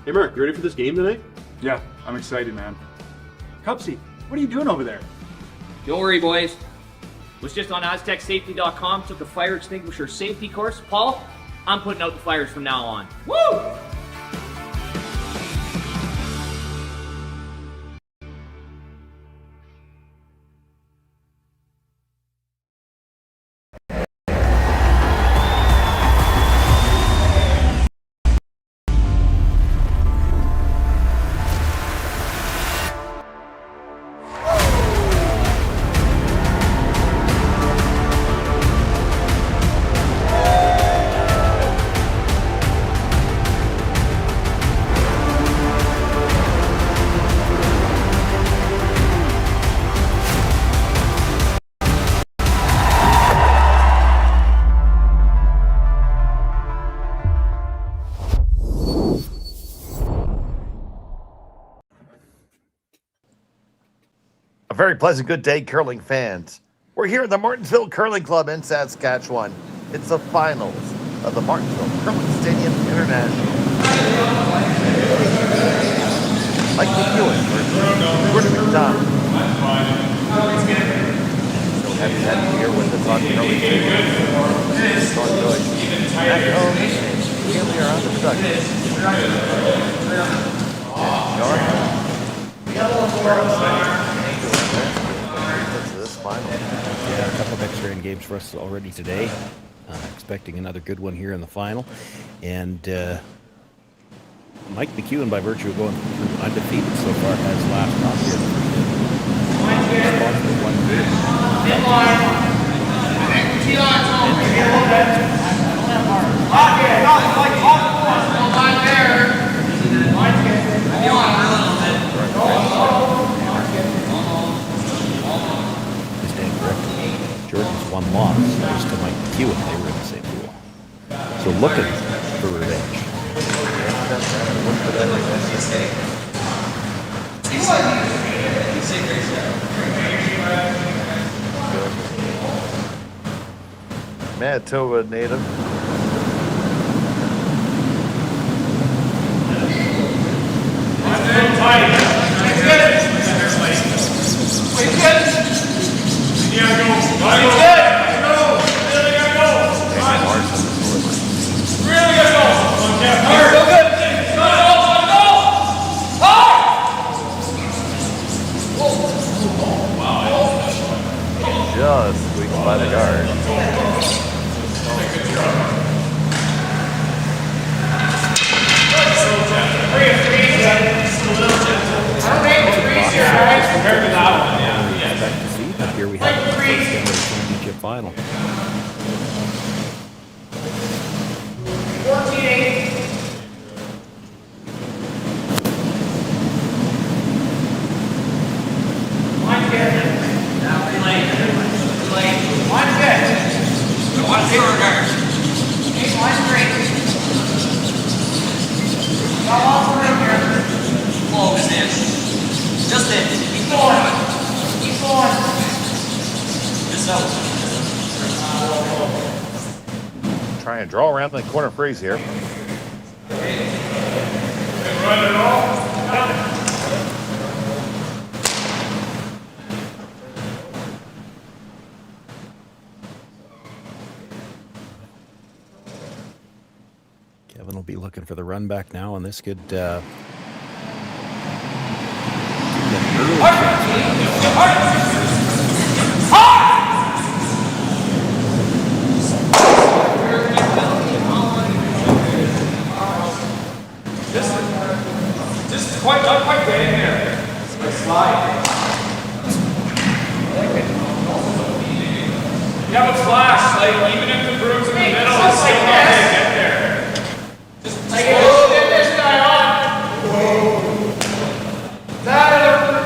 Hey Mark, you ready for this game tonight? Yeah, I'm excited, man. Cupsy, what are you doing over there? Don't worry, boys. Was just on AztecSafety.com, took a fire extinguisher safety course. Paul, I'm putting out the fires from now on. Woo! A very pleasant good day, curling fans. We're here at the Martensville Curling Club in Saskatchewan. It's the finals of the Martensville Curling Stadium International. Mike McEwen versus Jordon McDonald. So happy here with the Curling Stadium. Sean Joyce, Matt Cohn, and Haley are on the production. Yeah, a couple of extra end games for us already today. Expecting another good one here in the final. And Mike McEwen, by virtue of going through undefeated so far, has last off here. Jordan's one loss was to Mike McEwen. They were in the same pool. So looking for revenge. Manitoba native. Just squeaked by the guard. Compared to that one, yeah. Expect to see, but here we have the first ever championship final. 14-8. One good. Now late. One good. One shorter. One straight. Go all through here. Close in. Just in. Keep going. Keep going. Just out. Trying to draw around the corner freeze here. Run it all. Kevin will be looking for the run back now, and this could Just quite, not quite get in there. Slide. You have a flash, like even if the broom's in the middle, it's still not going to get there. Just like get this guy on. That or the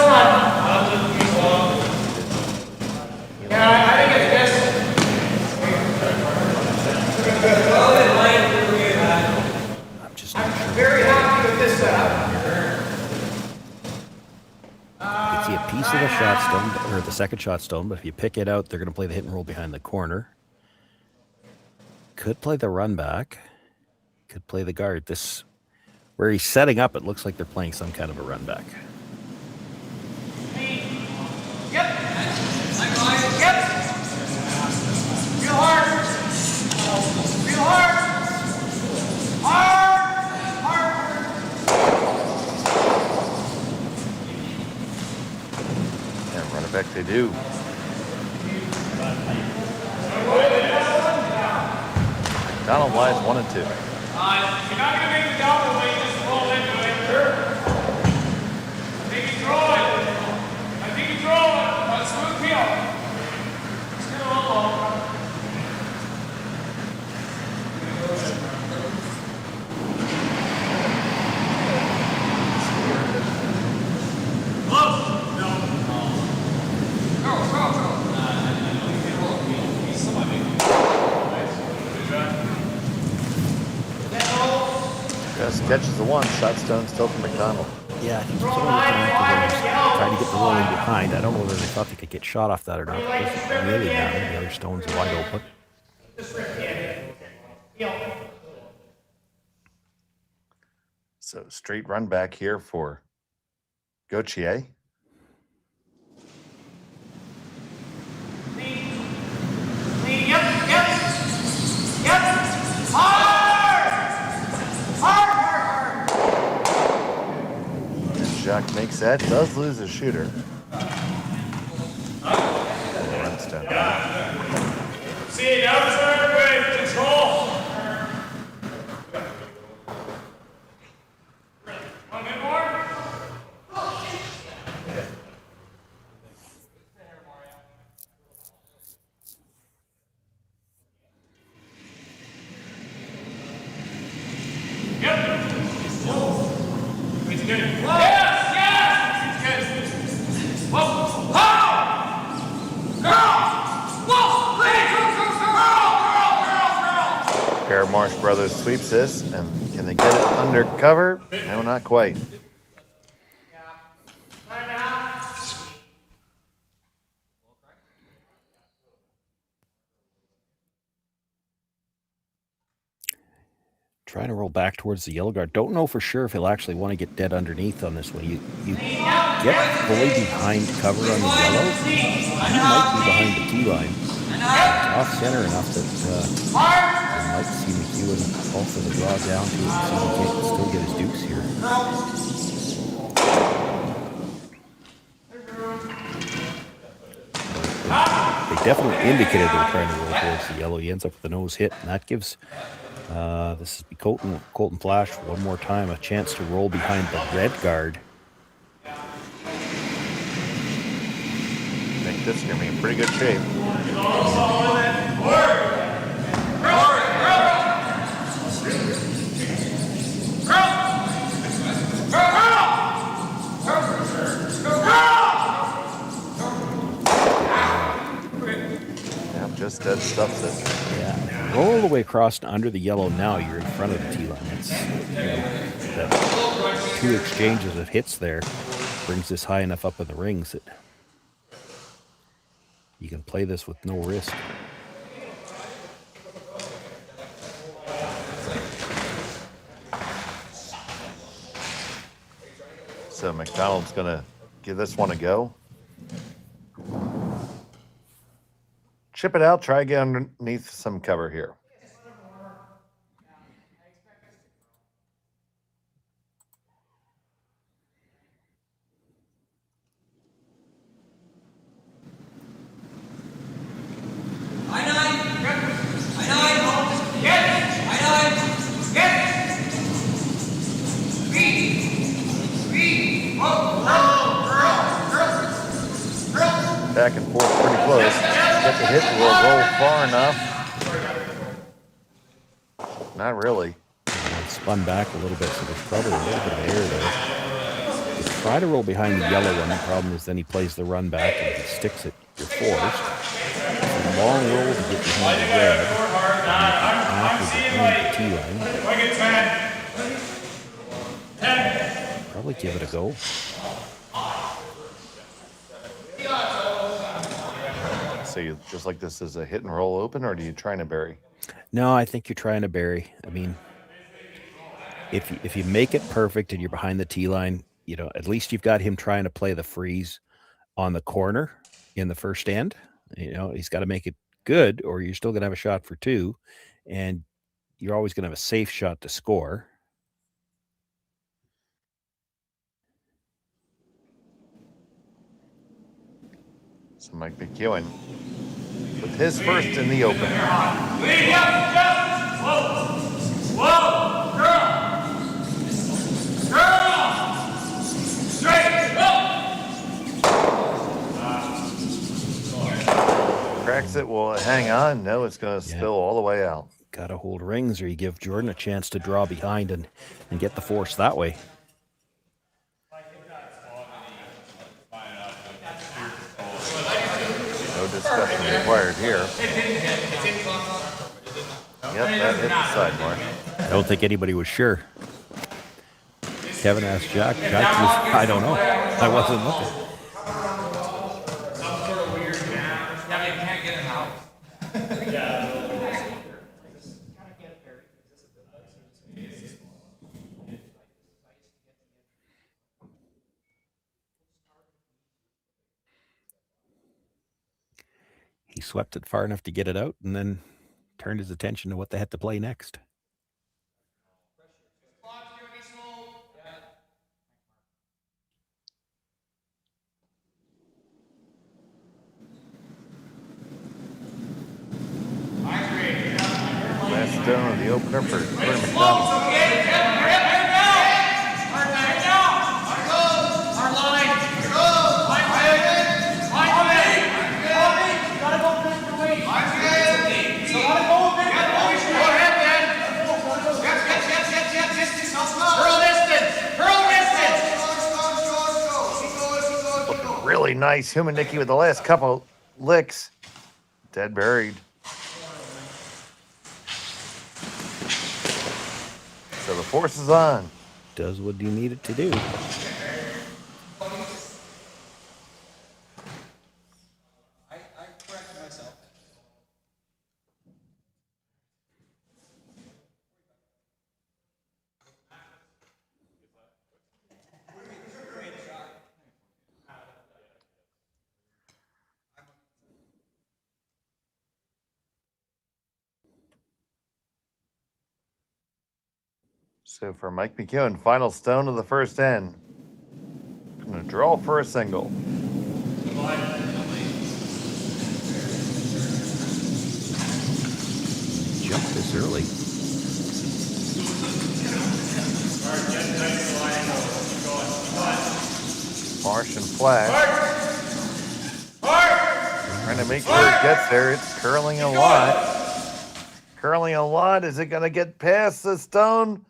front. Yeah, I think it's this. I'm very happy with this setup. You can see a piece of the shot stone, or the second shot stone, but if you pick it out, they're going to play the hit and roll behind the corner. Could play the run back. Could play the guard. This Where he's setting up, it looks like they're playing some kind of a run back. Yep. Yep. Real hard. Real hard. Hard. Hard. And run it back they do. McDonald lies 1 and 2. You're not going to make the double when you just roll into it. I think he's throwing. I think he's throwing. A smooth peel. Just get a little low. Close. No. Go. He's somewhat big. Good job. Just catches the one. Shot stone still from McDonald. Yeah, I think that's what I'm looking at. Trying to get the rolling behind. I don't know whether they thought they could get shot off that or not. It doesn't really matter. The other stone's wide open. So straight run back here for Gauthier. Yep. Hard. And Jacques makes that. Does lose a shooter. Runs down. See, now it's everybody. Control. One minute more. Yep. It's good. Yes. It's good. Whoa. Marsh Brothers sweeps this, and can they get it under cover? No, not quite. Trying to roll back towards the yellow guard. Don't know for sure if he'll actually want to get dead underneath on this one. You get fully behind cover on the yellow. He might be behind the tee line. Off center enough that you might see McEwen also the draw down to it and see if he can still get his deuce here. They definitely indicated they were trying to roll towards the yellow. He ends up with the nose hit, and that gives this is Colton Flash one more time a chance to roll behind the red guard. I think this is going to be in pretty good shape. Yep, just dead stuffs it. Yeah, roll all the way across and under the yellow. Now you're in front of the tee line. It's, that 2 exchanges of hits there brings this high enough up in the rings that you can play this with no risk. So McDonald's going to give this one a go. Chip it out, try to get underneath some cover here. Back and forth pretty close. Get the hit will roll far enough. Not really. It spun back a little bit, so there's probably a little bit of air there. You try to roll behind the yellow one. The problem is then he plays the run back, and if he sticks it, you're forced. It's a long roll to get behind the red. After behind the tee line. Probably give it a go. So you just like this as a hit and roll open, or do you try to bury? No, I think you're trying to bury. I mean, if you make it perfect and you're behind the tee line, at least you've got him trying to play the freeze on the corner in the first end. He's got to make it good, or you're still going to have a shot for two, and you're always going to have a safe shot to score. So Mike McEwen with his first in the open. Lead up, just. Whoa. Whoa. Girl. Straight. Cracks it. Will it hang on? No, it's going to spill all the way out. Got to hold rings, or you give Jordan a chance to draw behind and get the force that way. No discussion required here. Yep, that hit the side, Mark. I don't think anybody was sure. Kevin asked Jack. Jack was, I don't know. I wasn't looking. Some sort of weird jam. Yeah, but you can't get him out. He swept it far enough to get it out and then turned his attention to what they had to play next. Last stone of the opener for Jordon McDonald. Really nice. Human Nicky with the last couple licks. Dead buried. So the force is on. Does what you need it to do. So for Mike McEwen, final stone of the first end. Gonna draw for a single. Jumped this early. Marsh and Flash. Trying to make sure it gets there. It's curling a lot. Curling a lot. Is it gonna get past the stone?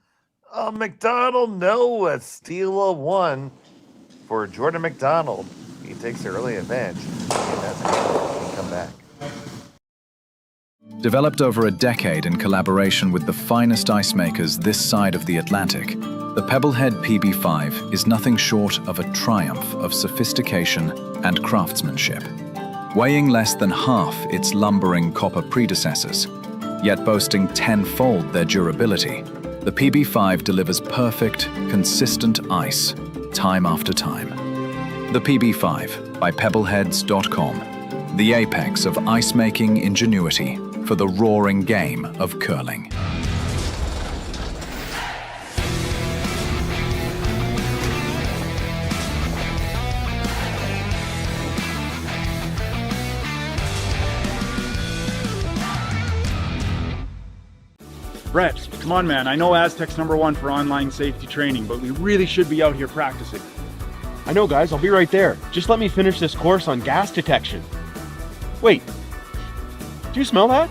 McDonald, no, a steal of one for Jordon McDonald. He takes the early advantage. And that's going to come back. Developed over a decade in collaboration with the finest ice makers this side of the Atlantic, the Pebblehead PB5 is nothing short of a triumph of sophistication and craftsmanship. Weighing less than half its lumbering copper predecessors, yet boasting tenfold their durability, the PB5 delivers perfect, consistent ice, time after time. The PB5 by Pebbleheads.com, the apex of ice-making ingenuity for the roaring game of curling. Brett, come on, man. I know Aztec's #1 for online safety training, but we really should be out here practicing. I know, guys. I'll be right there. Just let me finish this course on gas detection. Wait. Do you smell that?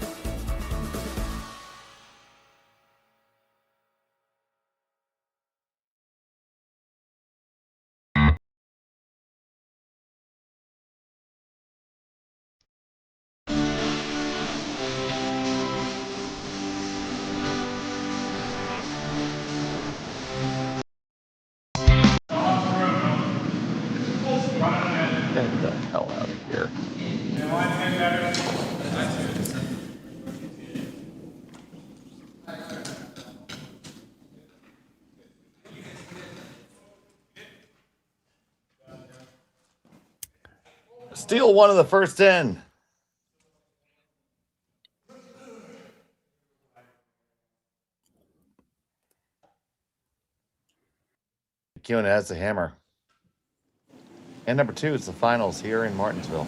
Get the hell out of here. Steal one of the first 10. McEwen has the hammer. And number 2 is the finals here in Martensville.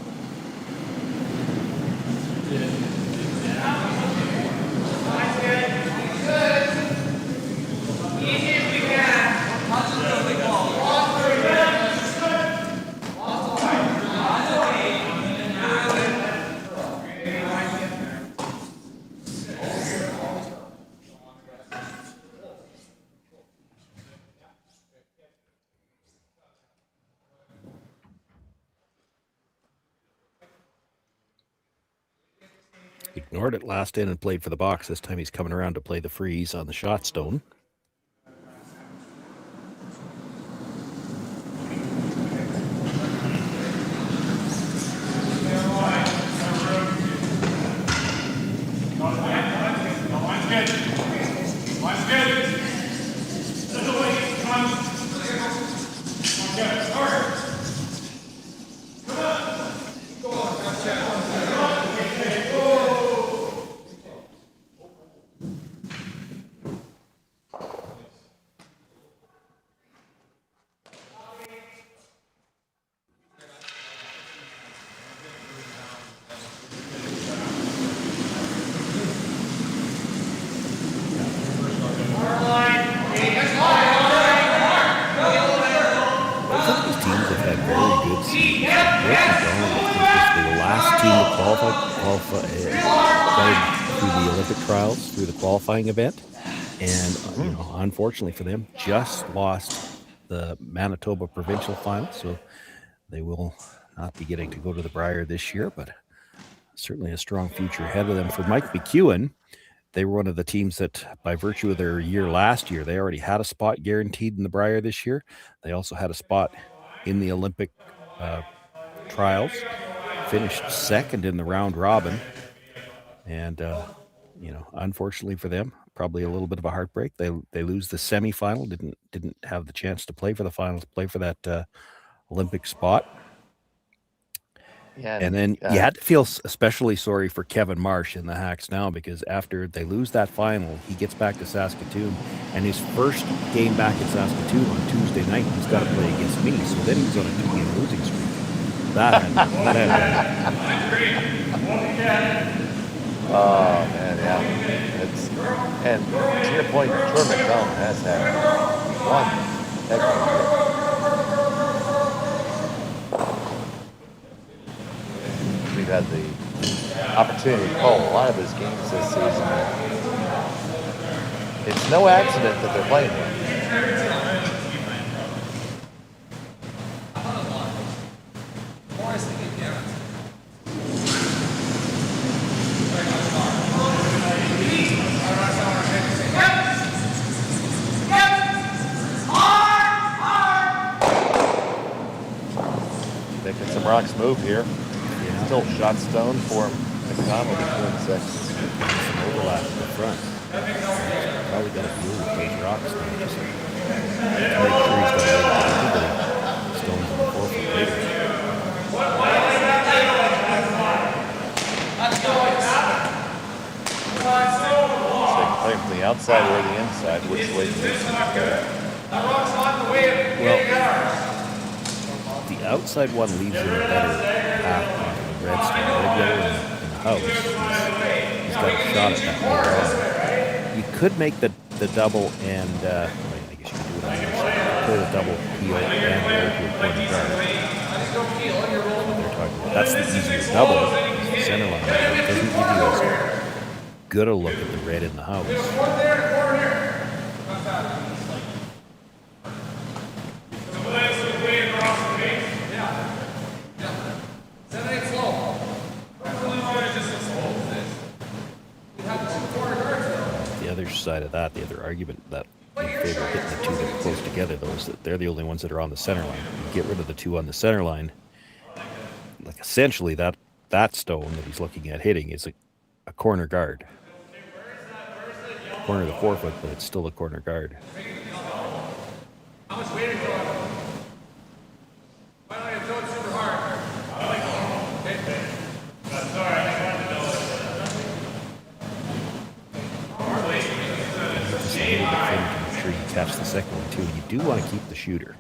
Ignored it last in and played for the box. This time he's coming around to play the freeze on the shot stone. Event, and you know, unfortunately for them, just lost the Manitoba provincial final, so they will not be getting to go to the Brier this year, but certainly a strong future ahead of them. For Mike McEwen, they were one of the teams that, by virtue of their year last year, they already had a spot guaranteed in the Brier this year. They also had a spot in the Olympic trials, finished second in the round robin, and you know, unfortunately for them, probably a little bit of a heartbreak. They lose the semifinal. Didn't have the chance to play for the finals, play for that Olympic spot. Yeah, and then you had to feel especially sorry for Kevin Marsh in the Hacks now, because after they lose that final, he gets back to Saskatoon, and his first game back in Saskatoon on Tuesday night, he's got to play against me. So then he's on a 2-game losing streak. That Oh man, yeah. It's, and to your point, Jordon McDonald has had one heck of a year. We've had the opportunity to call a lot of his games this season. It's no accident that they're playing him. Rocks move here. Yeah. Still shot stone for McDonald in 6. Some overlap in the front. Probably got a view with Cage Rocks now. Just to make sure he's got a stones in the 4 foot later. So you can play from the outside or the inside. Which way do you go? Well, the outside one leaves him a better path onto the redstone. Red yellow in the house. He's got a shot at that later on. You could make the double and I guess you could do it on your side. Pull the double heel and roll to a corner guard. They're talking about. That's the easier double. It's the center line. It doesn't give you as good a look at the red in the house. Side of that, the other argument that in favor of hitting the two that are close together, though, is that they're the only ones that are on the center line. You get rid of the two on the center line, like essentially that stone that he's looking at hitting is a corner guard. Corner of the 4 foot, but it's still a corner guard. little bit thin to make sure you catch the second one too. You do want to keep the shooter.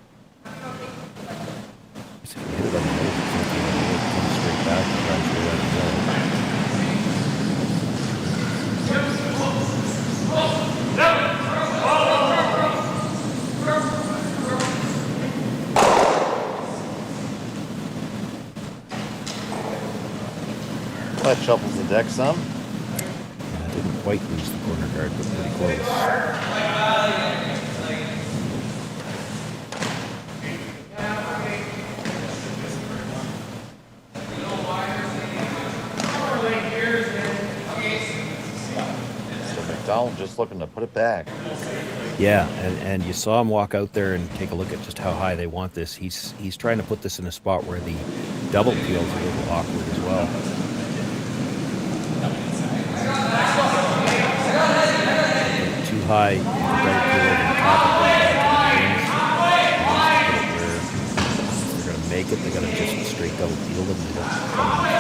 So if you hit it on the nose, it comes straight back and tries to let it go. That shuffles the deck some. Yeah, didn't quite lose the corner guard, but pretty close. So McDonald just looking to put it back. Yeah, and you saw him walk out there and take a look at just how high they want this. He's trying to put this in a spot where the double peel's a little awkward as well. Too high, you can double peel over the top of it. If they're going to make it, they're going to just straight double peel them. They don't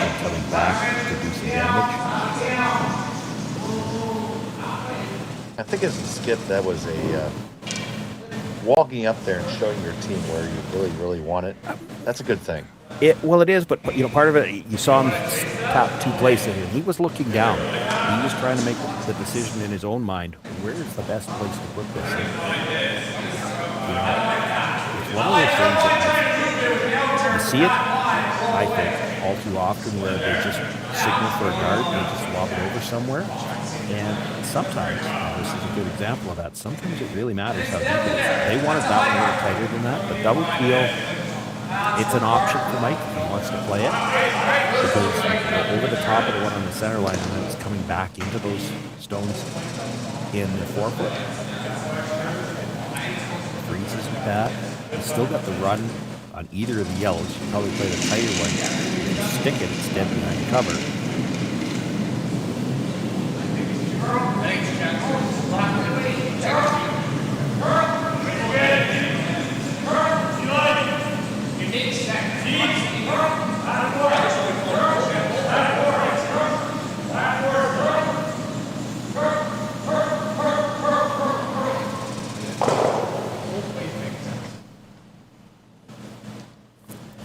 keep coming back to do some damage. I think as a skip, that was a walking up there and showing your team where you really, really want it. That's a good thing. Well, it is, but part of it, you saw him tap two places, and he was looking down. He was trying to make the decision in his own mind. Where is the best place to put this? And, it's one of those things that you see it, I think, all too often where they just signal for a guard and they just lob it over somewhere. And sometimes, this is a good example of that, sometimes it really matters how deep it is. They wanted that one a little tighter than that, but double peel, it's an option for Mike if he wants to play it, because over the top of the one on the center line, and then it's coming back into those stones in the forefoot. Freezes with that. He's still got the run on either of the yellows. You probably play the tighter one. If you stick it, it's dead behind cover.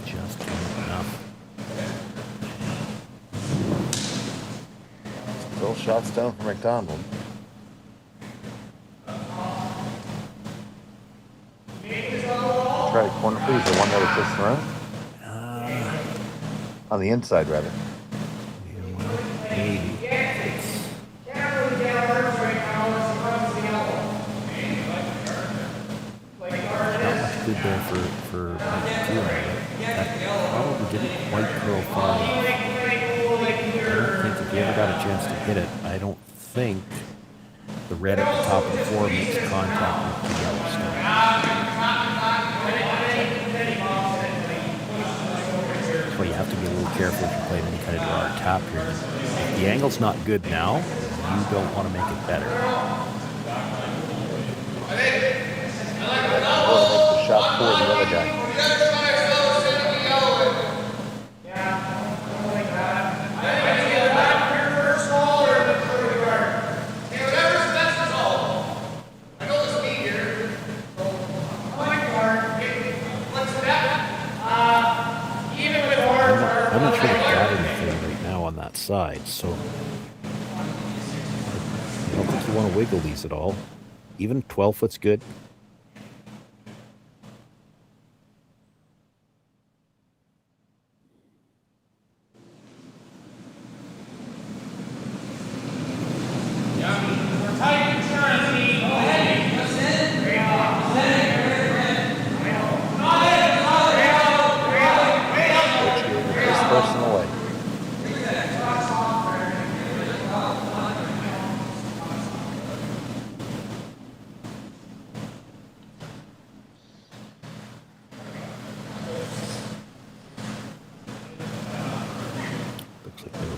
Just enough. Still shot stone for McDonald. Try corner please, the one that was just thrown? On the inside, rather. Maybe. Not much good there for McEwen. That probably didn't quite curl far enough. I don't think if he ever got a chance to hit it, I don't think the red at the top of the floor makes contact with the yellow stone. That's why you have to be a little careful if you're playing any kind of draw or tap here. If the angle's not good now, you don't want to make it better. Oh, the shot for the other guy. I'm not sure they've got anything right now on that side, so I don't think you want to wiggle these at all. Even 12 foot's good.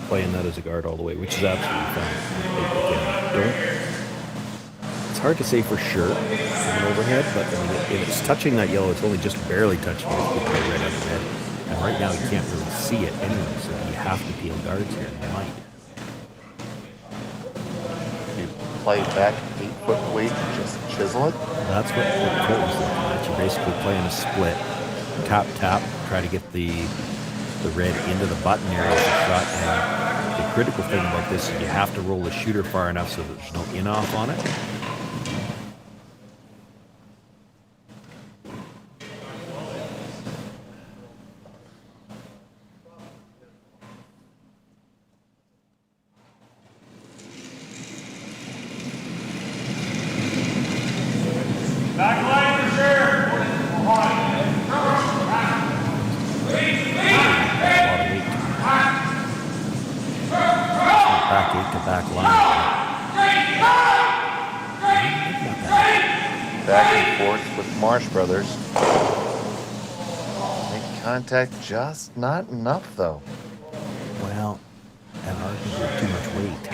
Playing that as a guard all the way, which is absolutely fine. It's hard to say for sure from an overhead, but I mean, if it's touching that yellow, it's only just barely touching it. You play red on the red, and right now you can't really see it anyway, so you have to peel guards here. You might. You play back 8 quick way to just chisel it? That's what Cole was looking at. You're basically playing a split. Tap, tap, try to get the red into the button area of the shot. And the critical thing about this is you have to roll the shooter far enough so that there's no in-off on it. Back line for sure. Back eight to back line. Back and forth with Marsh Brothers. Make contact, just not enough though. Well, and arguably too much weight.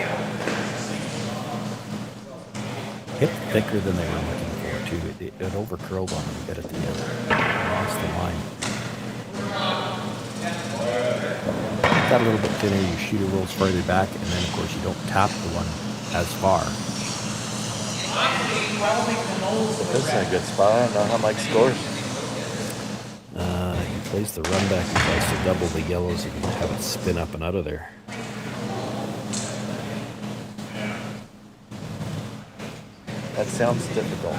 Hit thicker than they were looking for too. It overcurled on them a bit at the end. Lost the line. Got a little bit thinner, your shooter rolls further back, and then of course you don't tap the one as far. This is a good spot. I don't know how Mike scores. He plays the run back and tries to double the yellows and have it spin up and out of there. That sounds difficult.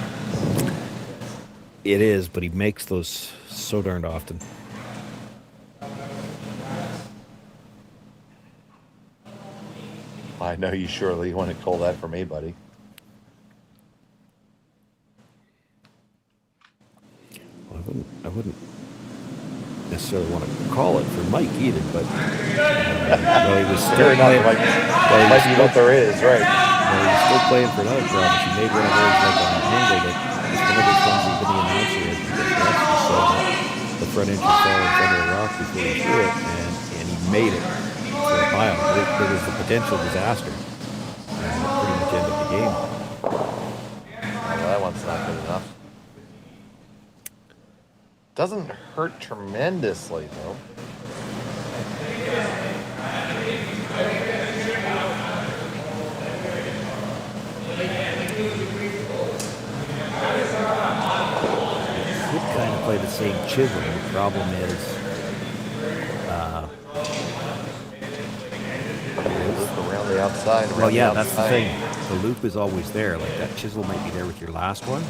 It is, but he makes those so darned often. I know you surely want to call that for me, buddy. Well, I wouldn't necessarily want to call it for Mike either, but well, he was still Fair enough, playing. Mike. Well, he Might be what there is, right? Well, he was still playing for another province. He made one of those like on an angle that it's one of those ones even the announcer had saw the front end fall in front of the rock before he threw it, and he made it for a pile. There was the potential disaster. And it pretty much ended the game. Well, that one's not good enough. Doesn't hurt tremendously, though. Could kind of play the same chisel. The problem is, Loop around the outside. well, yeah, that's the thing. The loop is always there. Like that chisel might be there with your last one.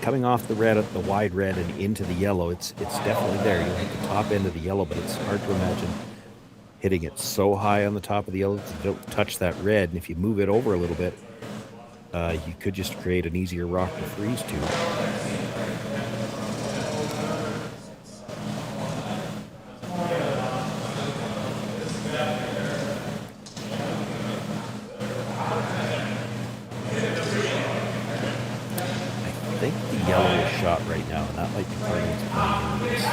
Coming off the red, the wide red, and into the yellow, it's definitely there. You'll hit the top end of the yellow, but it's hard to imagine hitting it so high on the top of the yellow that you don't touch that red. And if you move it over a little bit, you could just create an easier rock to freeze to. I think the yellow is shot right now, and that might be part of what's playing into this.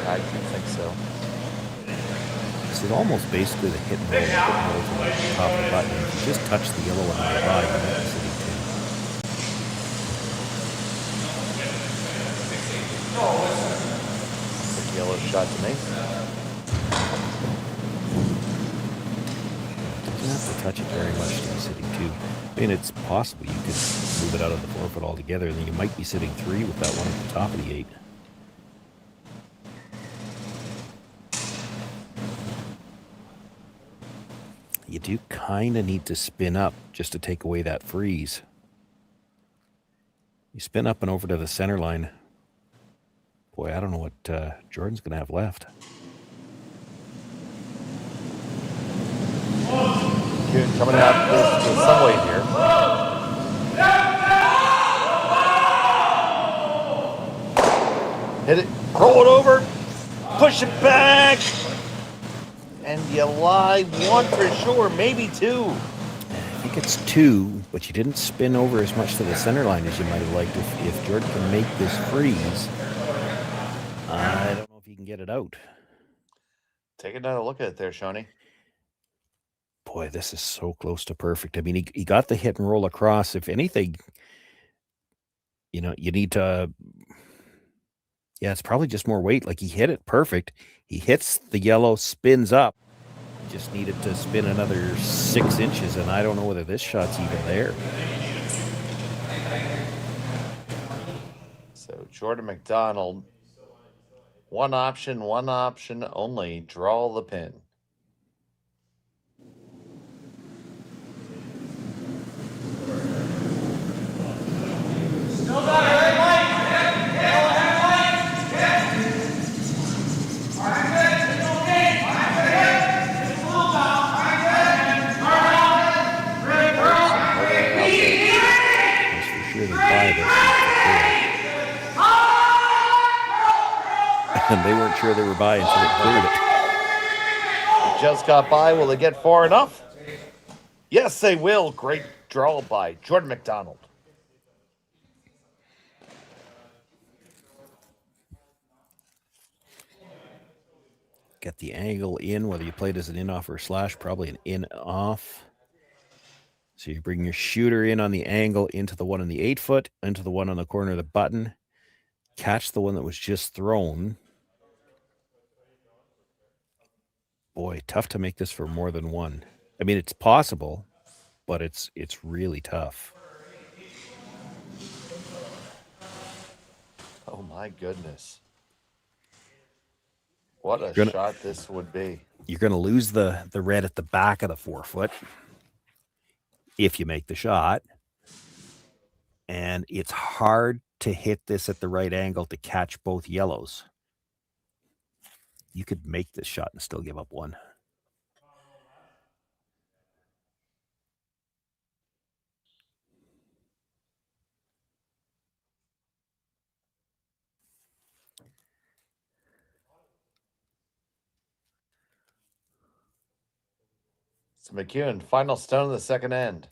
I do think so. This is almost basically the hit and roll from the top of the button. If you just touch the yellow one on the body, you might be sitting two. The yellow shot to me. You don't have to touch it very much to be sitting two. I mean, it's possible you could move it out of the 4-foot altogether, and then you might be sitting three with that one at the top of the 8. You do kind of need to spin up just to take away that freeze. You spin up and over to the center line. Boy, I don't know what Jordan's going to have left. Coming out this some way here. Hit it, roll it over, push it back, and you lie one for sure, maybe two. If he think it's 2, but you didn't spin over as much to the center line as you might have liked. If Jordan can make this freeze, I don't know if he can get it out. Take another look at it there, Shawnee. Boy, this is so close to perfect. I mean, he got the hit and roll across. If anything, you need to... Yeah, it's probably just more weight. Like, he hit it perfect. He hits the yellow, spins up. Just needed to spin another 6 inches, and I don't know whether this shot's even there. So Jordon McDonald, one option only, draw the pin. Still got it, right? And they weren't sure they were by until it cleared it. Just got by. Will they get far enough? Yes, they will. Great draw by Jordon McDonald. Get the angle in, whether you played as an in-off or a slash, probably an in-off. So you bring your shooter in on the angle into the one on the 8-foot, into the one on the corner of the button. Catch the one that was just thrown. Boy, tough to make this for more than one. I mean, it's possible, but it's really tough. Oh, my goodness. What a shot this would be. You're going to lose the red at the back of the 4-foot if you make the shot. And it's hard to hit this at the right angle to catch both yellows. You could make this shot and still give up one. So McEwen, final stone of the second end.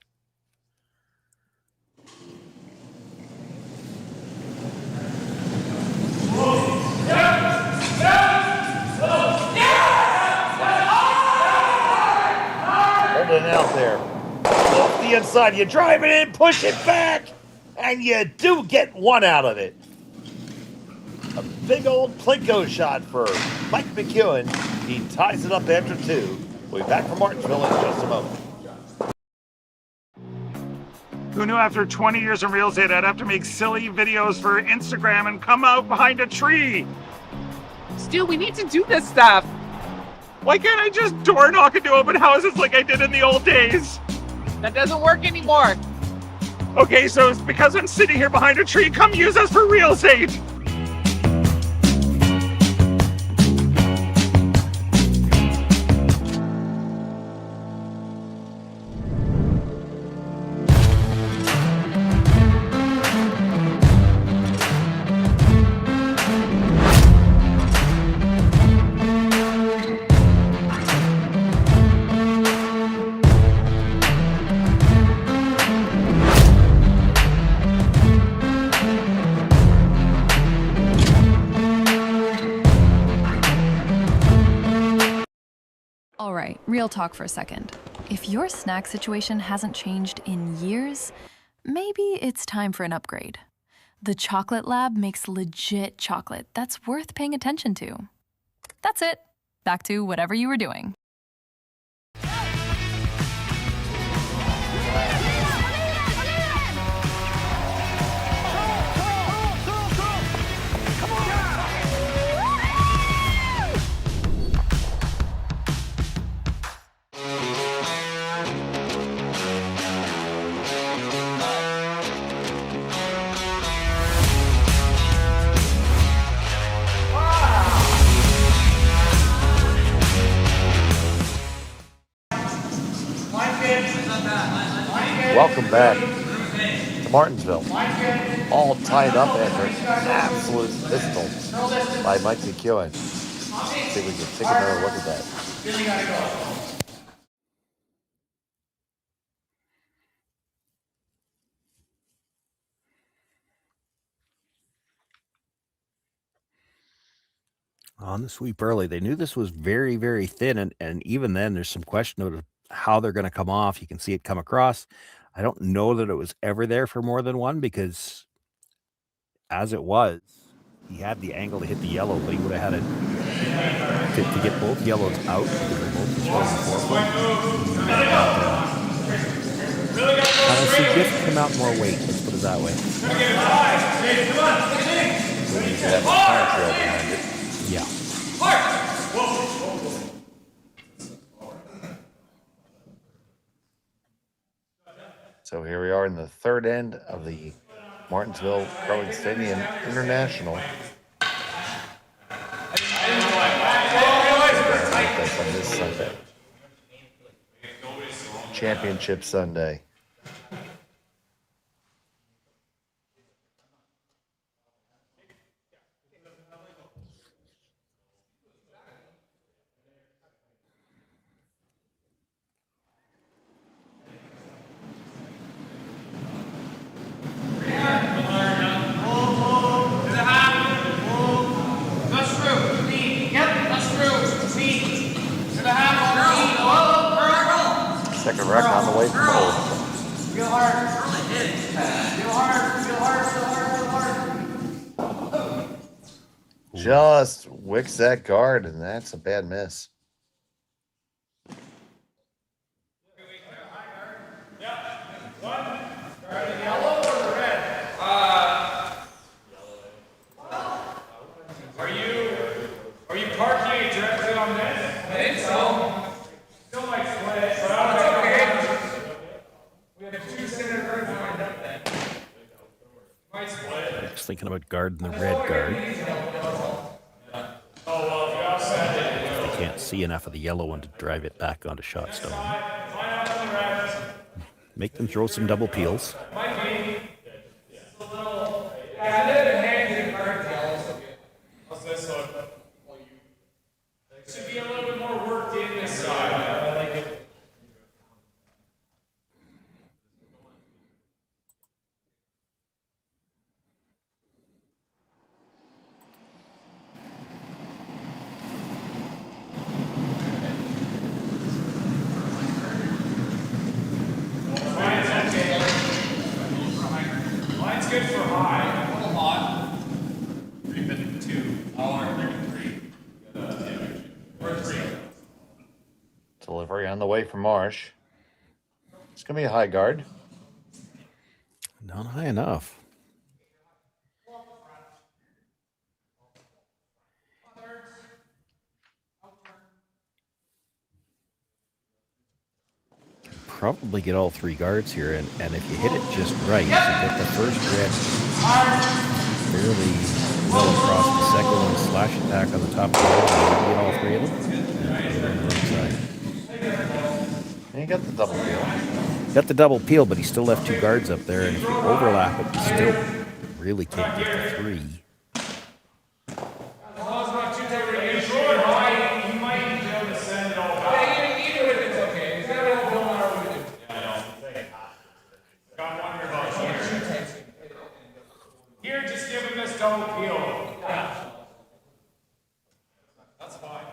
Hold it out there. Off the inside, you drive it in, push it back, and you do get one out of it. A big old Plinko shot for Mike McEwen. He ties it up after 2. We'll be back from Martensville in just a moment. Who knew after 20 years in real estate I'd have to make silly videos for Instagram and come out behind a tree? Stu, we need to do this stuff. Why can't I just door knock into open houses like I did in the old days? That doesn't work anymore. Okay, so it's because I'm sitting here behind a tree. Come use us for real estate. Alright, real talk for a second. If your snack situation hasn't changed in years, maybe it's time for an upgrade. The Chocolate Lab makes legit chocolate that's worth paying attention to. That's it. Back to whatever you were doing. Welcome back to Martensville. All tied up after an absolute pistol by Mike McEwen. See if we can take another look at that. On the sweep early. They knew this was very, very thin, and even then there's some question of how they're going to come off. You can see it come across. I don't know that it was ever there for more than one, because as it was, he had the angle to hit the yellow, but he would have had it to get both yellows out because they're both just going forward. Honestly, just come out more weight. Let's put it that way. We need to have a tire trail behind it. Yeah. So here we are in the third end of the Martensville Growing Stadium International. That's on this Sunday. Championship Sunday. Second rack on the way from goal. Feel hard. Feel hard. Just wicks that guard, and that's a bad miss. Are you parking directly on this? I think so. Still might split, but it's okay. We have two center guards lined up then. Might split. Just thinking about guarding the red guard. They can't see enough of the yellow one to drive it back onto shot stone. Make them throw some double peels. Should be a little bit more worked in this side. I like it. Line's good for high. A little hot. 352. Hour 33. Delivery on the way from Marsh. It's going to be a high guard. Not high enough. Probably get all three guards here, and if you hit it just right, you get the first red fairly well across the second one, slash it back on the top of the red, and you get all three of them. And you got the double peel. Got the double peel, but he still left two guards up there, and if you overlap it, you still really can't get the three. Here, just give him this double peel. Yeah. That's fine.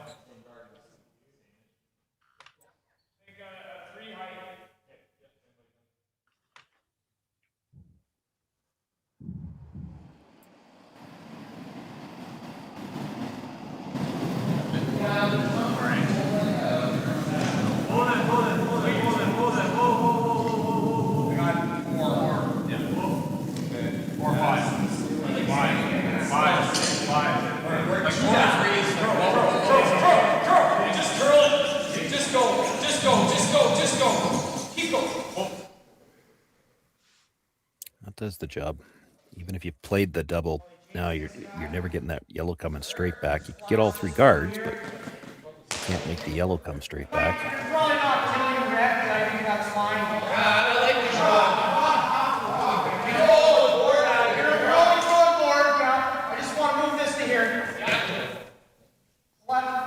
They got a 3 height. That does the job. Even if you played the double, now you're never getting that yellow coming straight back. You can get all three guards, but you can't make the yellow come straight back. Probably not killing the red, but I think that's fine. I like the shot. You're always going forward, yeah. I just want to move this to here. Left.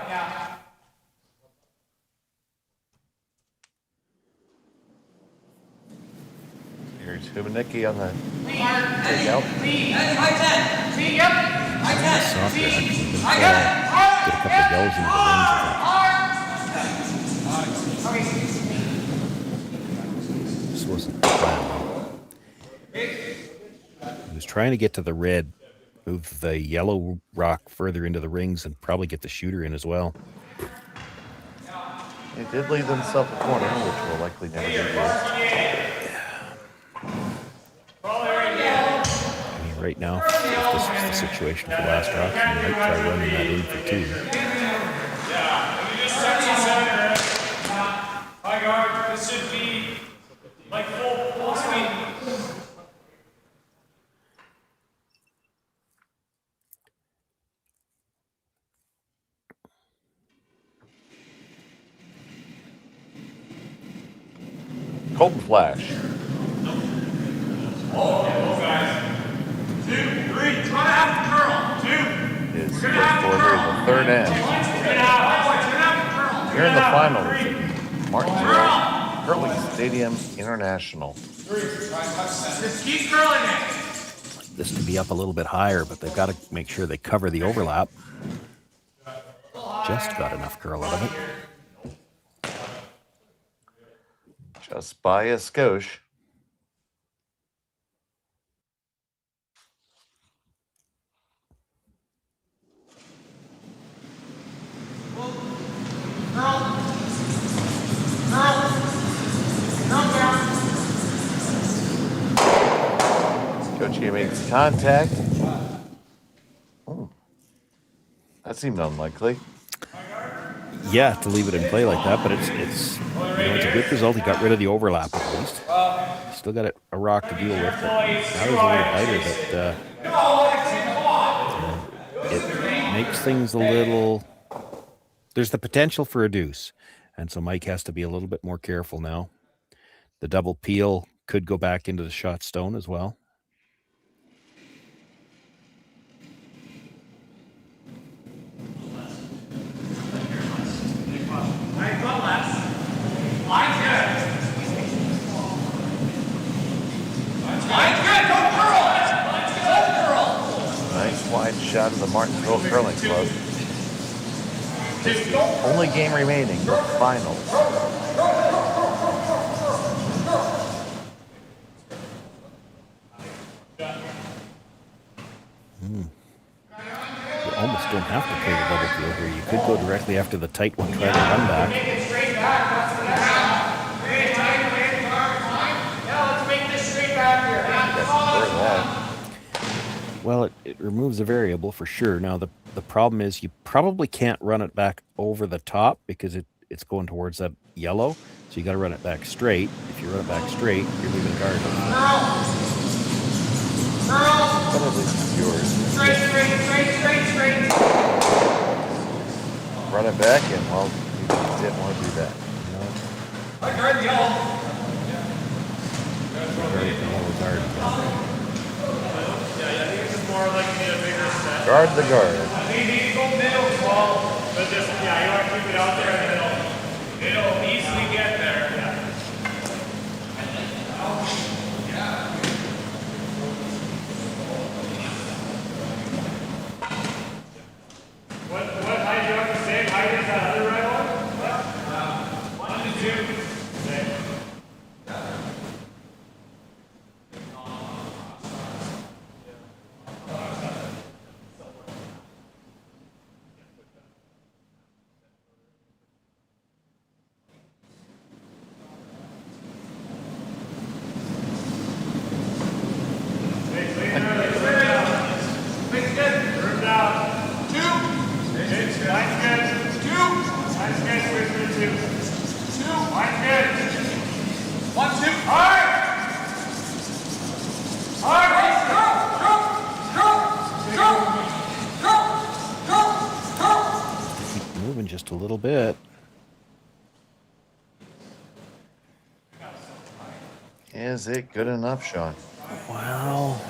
Yeah. Here There's Humanicki on the Lead. takeout. Lead. High 10. Lead, yep. High 10. Softer, Lead. actually. Didn't High get 10. a couple of yells into the rings, I Okay. think. This wasn't the plan, though. He was trying to get to the red, move the yellow rock further into the rings, and probably get the shooter in as well. He did leave himself a corner, which will likely never be good. I mean, right now, if this was the situation for last rock, he might try running that in for 2. High guard, this should be like full speed. Colton Flash. His first delivery of the third end. Here in the finals at Martensville Curling Stadium International. Just keep curling it. This to be up a little bit higher, but they've got to make sure they cover the overlap. Just got enough curl out of it. Just by a skosh. Skochki makes contact. Oh, that seemed unlikely. Yeah, to leave it in play like that, but it's it's a good result. He got rid of the overlap at least. Still got a rock to deal with, but now he's a little lighter, but it makes things a little... There's the potential for a deuce, and so Mike has to be a little bit more careful now. The double peel could go back into the shot stone as well. Nice wide shot of the Martensville Curling Club. It's the only game remaining, the finals. You almost don't have to play the double field here. You could go directly after the tight one, try to run back. Well, it removes a variable for sure. Now, the problem is you probably can't run it back over the top because it's going towards that yellow. So you got to run it back straight. If you run it back straight, you're leaving a guard open. But at least it's yours. Straight. Run it back, and well, you didn't want to do that. Guard the yellow. Guard the guard. But just, you want to keep it out there and it'll easily get there. What height do you have to say? Height is that other right one? 1 to 2. Okay. Moving just a little bit. Is it good enough, Sean? Well,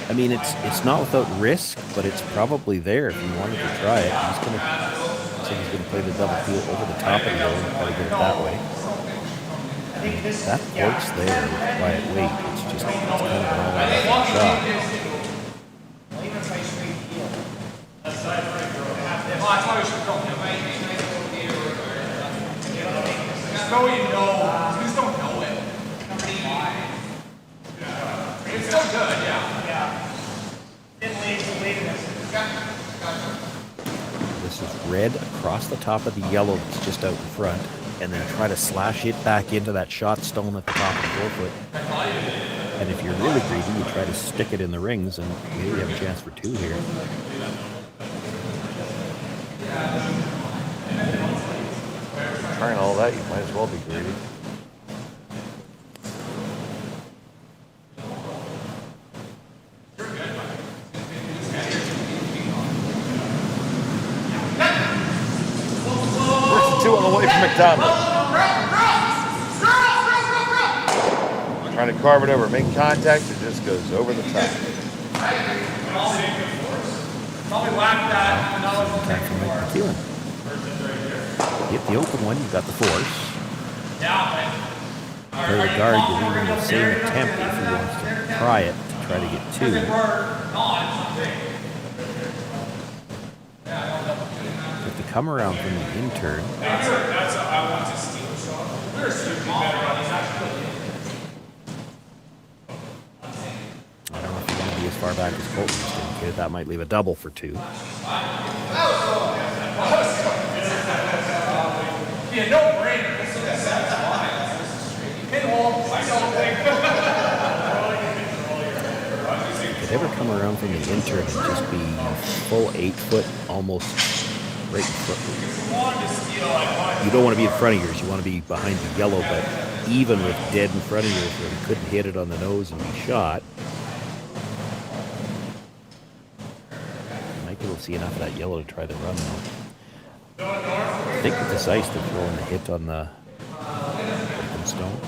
I mean, it's not without risk, but it's probably there if you wanted to try it. He's gonna play the double field over the top of the yellow and try to get it that way. That pork's there with quiet weight. It's just shot. So you know, you just don't know it. It's still good, yeah. This is red across the top of the yellow that's just out in front, and then try to slash it back into that shot stone at the top of the 4-foot. And if you're really greedy, you try to stick it in the rings, and maybe you have a chance for 2 here. Trying all that, you might as well be greedy. First and 2 on the way from McDonald. Trying to carve it over, make contact, it just goes over the top. Probably whacked that. Attack from McEwen. Hit the open one, you got the force. Play the guard, you're leaving the same attempt if he wants to try it, to try to get 2. But to come around from the intern. That's I want to steal a shot. We're shooting better on these actually. I don't know if you're going to be as far back as Colton's indicated. That might leave a double for 2. Yeah, no brainer. Pinhole, I don't think. If it ever come around from the intern and just be full 8-foot, almost right in front. You don't want to be in front of yours. You want to be behind the yellow, but even with dead in front of yours where you couldn't hit it on the nose and be shot, you might be able to see enough of that yellow to try the run though. I think with this ice, they're throwing the hit on the open stone.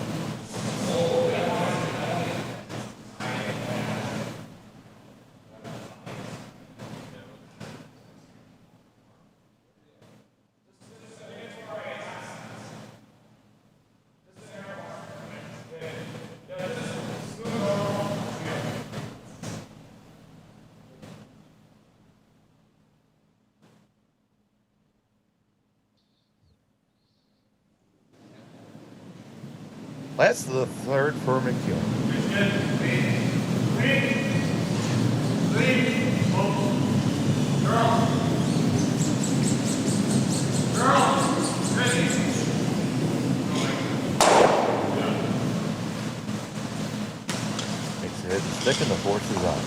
That's the 3rd for McEwen. Makes the head stick and the force is on.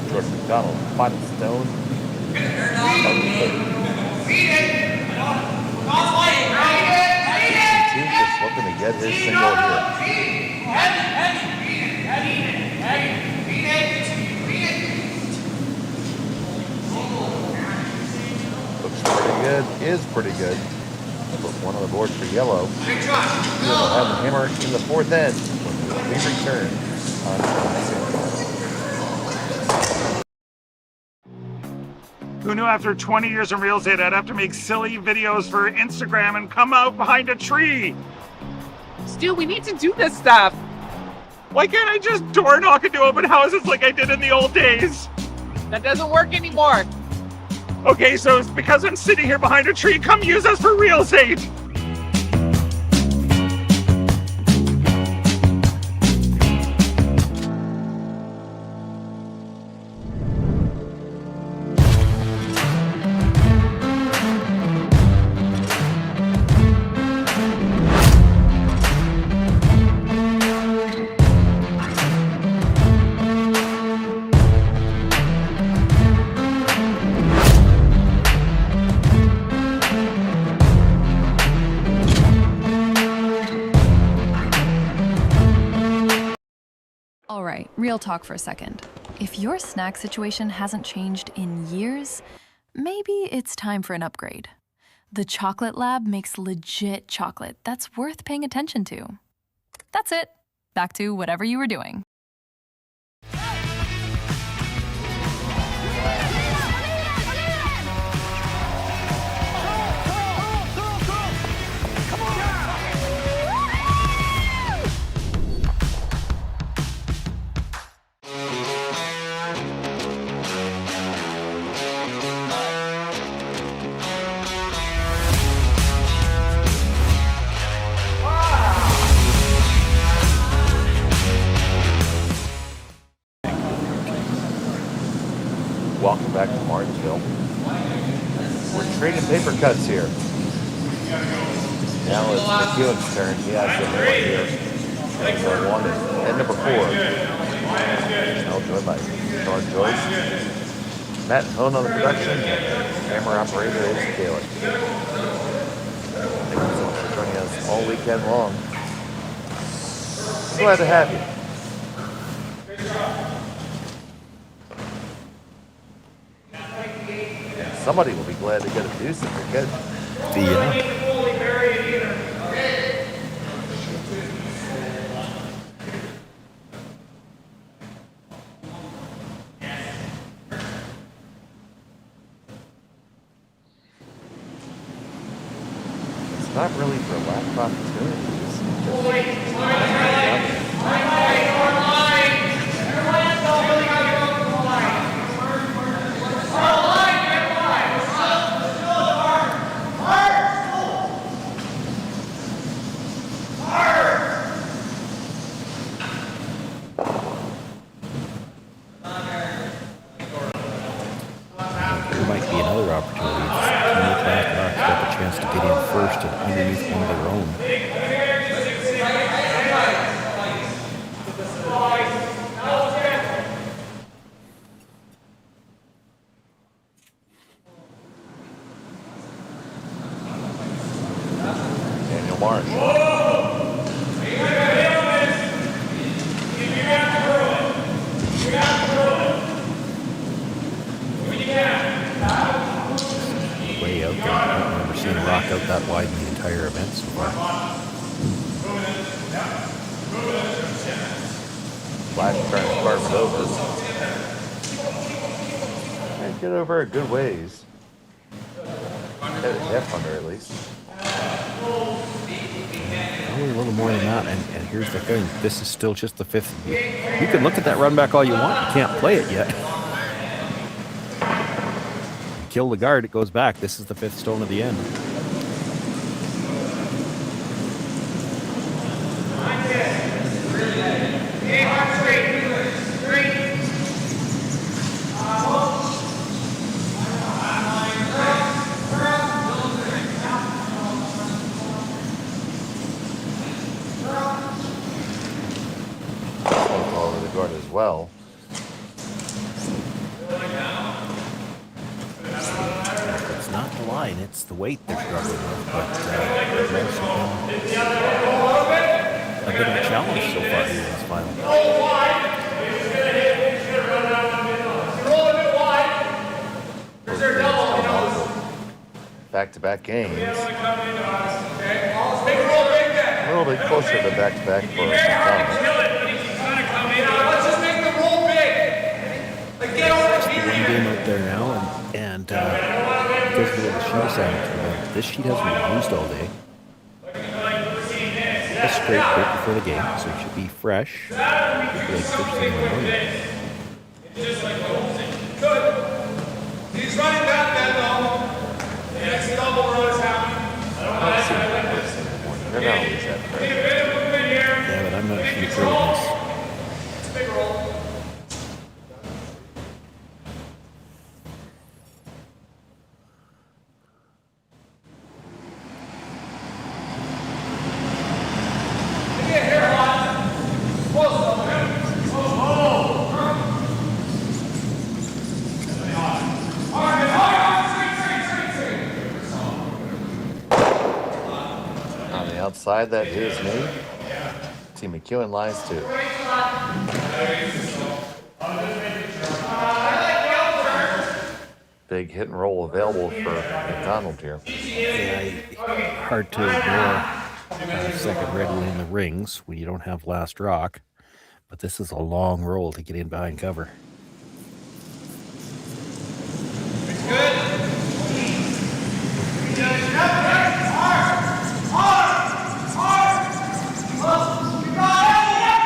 Jordon McDonald, bottom stone. Just looking to get his single here. Looks pretty good, is pretty good. Put one on the board for yellow. We'll have the hammer in the 4th end when we return on Who knew after 20 years in real estate I'd have to make silly videos for Instagram and come out behind a tree? Stu, we need to do this stuff. Why can't I just door knock into open houses like I did in the old days? That doesn't work anymore. Okay, so it's because I'm sitting here behind a tree. Come use us for real estate. All right, real talk for a second. If your snack situation hasn't changed in years, maybe it's time for an upgrade. The Chocolate Lab makes legit chocolate that's worth paying attention to. That's it. Back to whatever you were doing. Welcome back to Martensville. We're trading paper cuts here. Now it's McEwen's turn. He has the right here. Number 1 and number 4. Now joined by Sean Joyce. Matt Hone on the production. Camera operator is Taylor. Thank you so much for joining us all weekend long. Glad to have you. Somebody will be glad to get a deuce if they're good. It's not really for lack of opportunities. There might be another opportunity. The Blackhawks got the chance to get in first and underneath one of their own. Daniel Marsh. Way out there. I don't remember seeing a rock out that wide in the entire event so far. Flash trying to carve it over. Can't get over a good ways. Get a depth under at least. Probably a little more than that, and here's the thing. This is still just the 5th. You can look at that run back all you want. You can't play it yet. Kill the guard, it goes back. This is the 5th stone of the end. All over the guard as well. It's not the line, it's the weight they're struggling with. But it's also been a bit of a challenge so far here in this final. Back-to-back games. A little bit closer to back-to-back for McDonald. One game out there now, and because of the sheet assignment, this sheet hasn't been used all day. A straight break before the game, so it should be fresh. Like first thing in the morning. He's running back that though. The next double run is happening. They're not always that fresh. Yeah, but I'm not sure it's really this. Big roll. On the outside, that is me. Team McEwen lies too. big hit and roll available for McDonald here. Yeah, hard to ignore second red one in the rings when you don't have last rock. But this is a long roll to get in behind cover.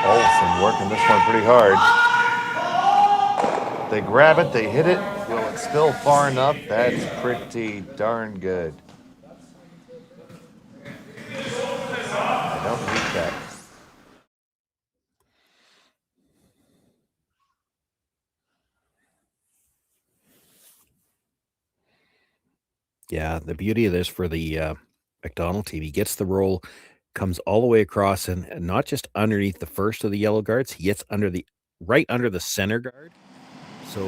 Olsen working this one pretty hard. They grab it, they hit it. Will it spill far enough? That's pretty darn good. I don't need that. Yeah, the beauty of this for the McDonald team, he gets the roll, comes all the way across, and not just underneath the first of the yellow guards, he gets right under the center guard. So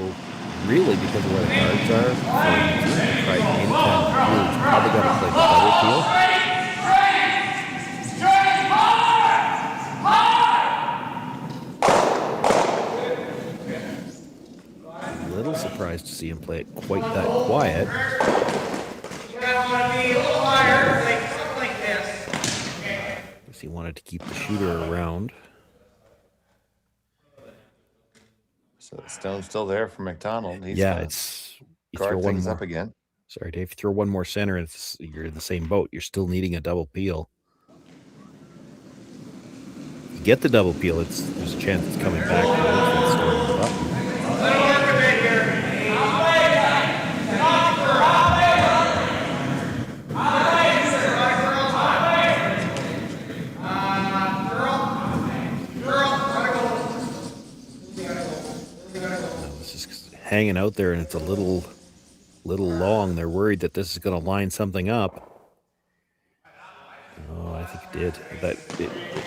really, because of where the guards are, for the team to try any kind of peel, he's probably got to play the double peel. A little surprised to see him play it quite that quiet. Guess he wanted to keep the shooter around. So the stone's still there for McDonald. He's It's you throw guard one things more up again. Sorry, Dave. If you throw one more center, you're in the same boat. You're still needing a double peel. You get the double peel, there's a chance it's coming back. It's starting the button. This is hanging out there, and it's a little long. They're worried that this is going to line something up. Oh, I think it did. But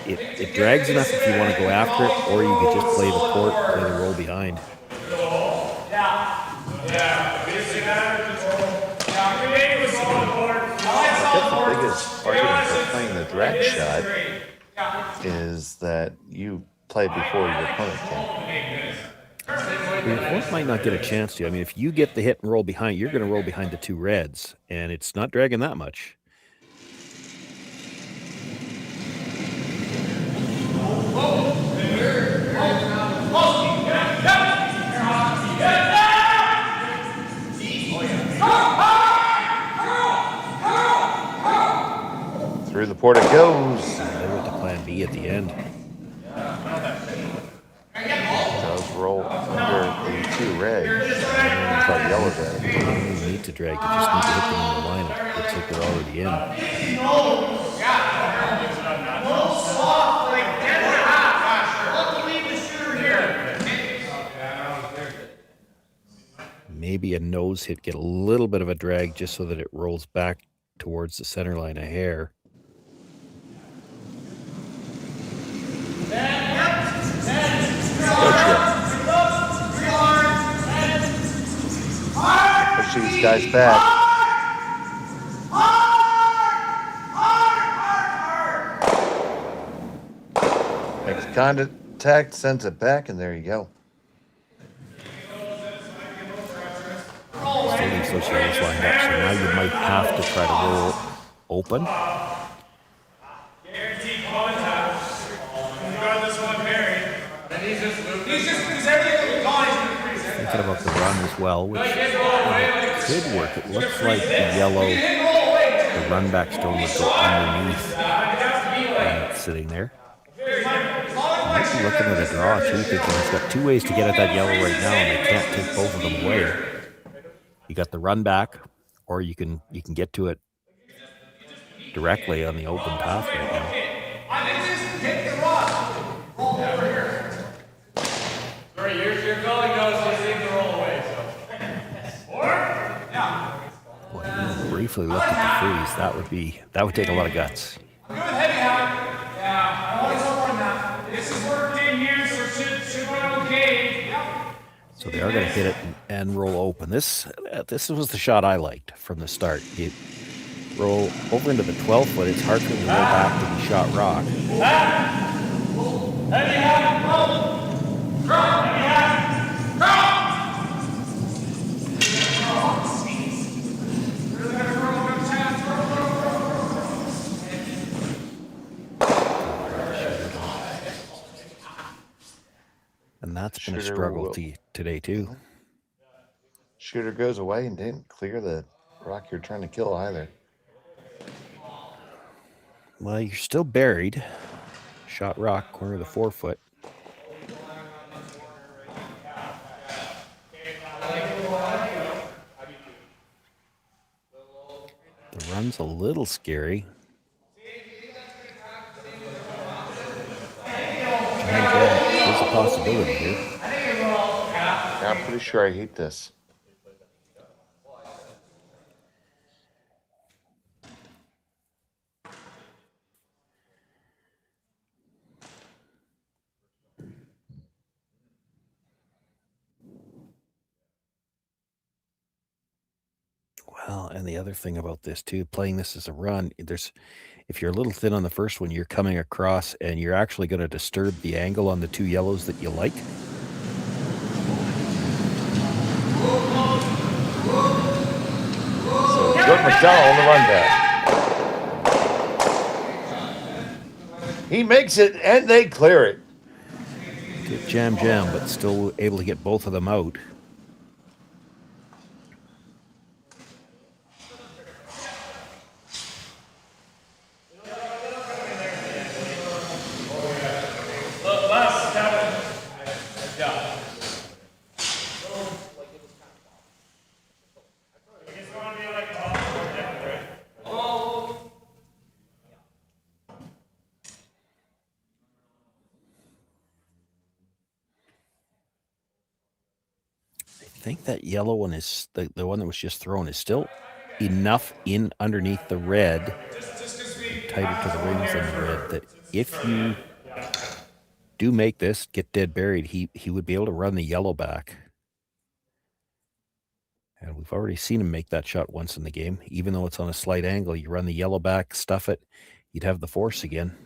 it drags enough if you want to go after it, or you could just play the court, play the roll behind. That's the biggest argument for playing the drag shot is that you play before your opponent can. Your opponent might not get a chance to. I mean, if you get the hit and roll behind, you're going to roll behind the two reds, and it's not dragging that much. Through the port it goes. They went to plan B at the end. Does roll under the two reds. Sorry, yellow red. You don't even need to drag. You just need to hit them in the lineup. Looks like they're already in. Maybe a nose hit, get a little bit of a drag just so that it rolls back towards the center line a hair. Push these guys back. Makes contact, sends it back, and there you go. Still leaves those yellows lined up, so now you might have to try to roll open. Thinking about the run as well, which could work. It looks like the yellow, the run back stone would go underneath and it's sitting there. Might be looking at a draw too, thinking he's got two ways to get at that yellow right now, and they can't take both of them away. You got the run back, or you can get to it directly on the open path right now. Sorry, your colleague knows to leave the roll away, so. Boy, you briefly looked at the freeze. That would take a lot of guts. Good, heavy hand. Yeah, always open that. This is working here, so should be okay. Yep. So they are going to hit it and roll open. This was the shot I liked from the start. You roll over into the 12 foot. It's hard for them to roll back to be shot rock. Heavy hand, roll. Drop, heavy hand, drop. That's been a Shooter struggle will- today too. Shooter goes away and didn't clear the rock you're trying to kill either. Well, you're still buried. Shot rock, corner of the 4-foot. The run's a little scary. There's a possibility here. Yeah, I'm pretty sure I hate this. Well, and the other thing about this too, playing this as a run, if you're a little thin on the first one, you're coming across and you're actually going to disturb the angle on the two yellows that you like. So Jordon McDonald on the run back. He makes it and they clear it. Good jam, but still able to get both of them out. I think that yellow one is the one that was just thrown is still enough in underneath the red, tighter to the rings than the red, that if you do make this get dead buried, he would be able to run the yellow back. And we've already seen him make that shot once in the game. Even though it's on a slight angle, you run the yellow back, stuff it, you'd have the force again.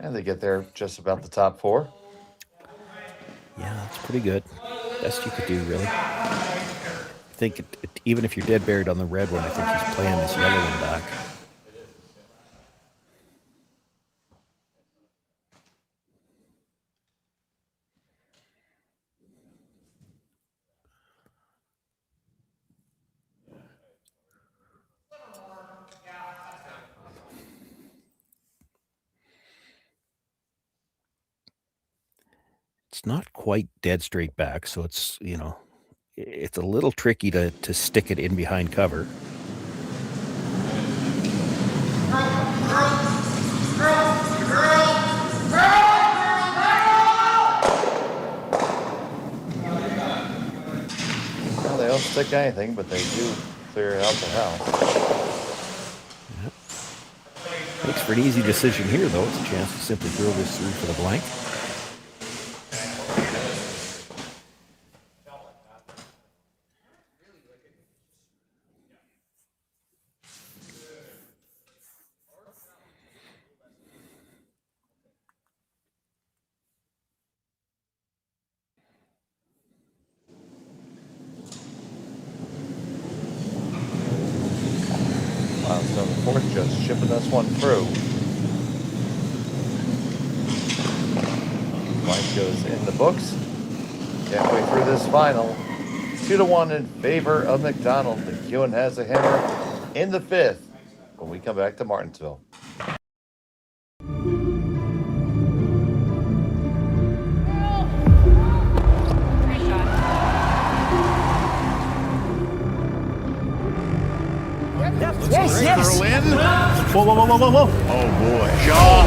And they get there just about the top four. Yeah, that's pretty good. Best you could do, really. I think even if you're dead buried on the red one, I think he's playing this yellow one back. It's not quite dead straight back, so it's, it's a little tricky to stick it in behind cover. Well, they don't stick anything, but they do clear out the house. Yep. Makes for an easy decision here, though. It's a chance to simply drill this through for the blank. So the fourth just shipping this one through. Blank goes in the books. Halfway through this final, 2-1 in favor of McDonald. McEwen has a hammer in the fifth when we come back to Martensville. Yes. Throw in. Whoa. Oh boy. John.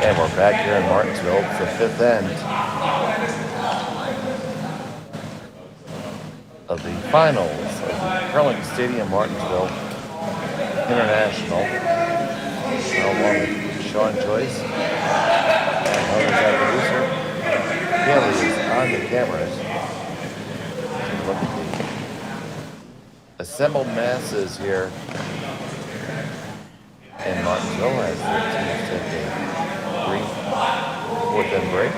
And we're back here in Martensville. It's the fifth end of the finals of the Curling Stadium Martensville International. Along with Sean Joyce and others, our producer. Kelly is on the cameras. Look at the assembled masses here in Martensville as the teams take a brief fourth end break.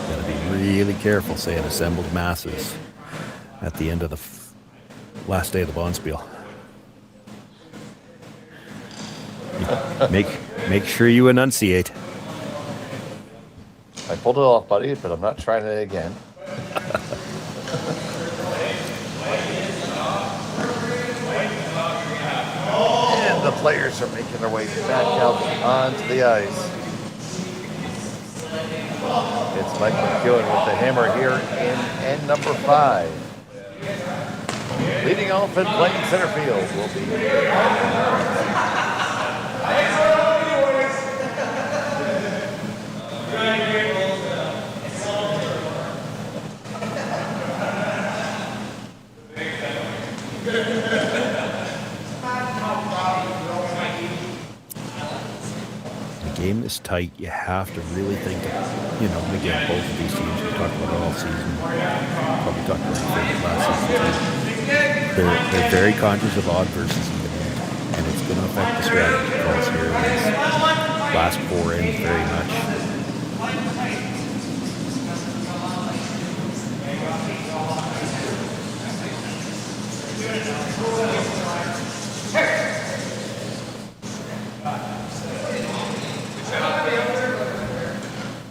Gotta be really careful saying assembled masses at the end of the last day of the Bonspiel. Make sure you enunciate. I pulled it off, buddy, but I'm not trying it again. And the players are making their way back out onto the ice. It's Mike McEwen with the hammer here in end number 5. Leading off and playing center field will be The game is tight. You have to really think of, and again, both of these teams, we talked about all season, probably talked about it last season too. They're very conscious of odd versus even end, and it's going to affect the strategy calls here in these last 4 ends very much.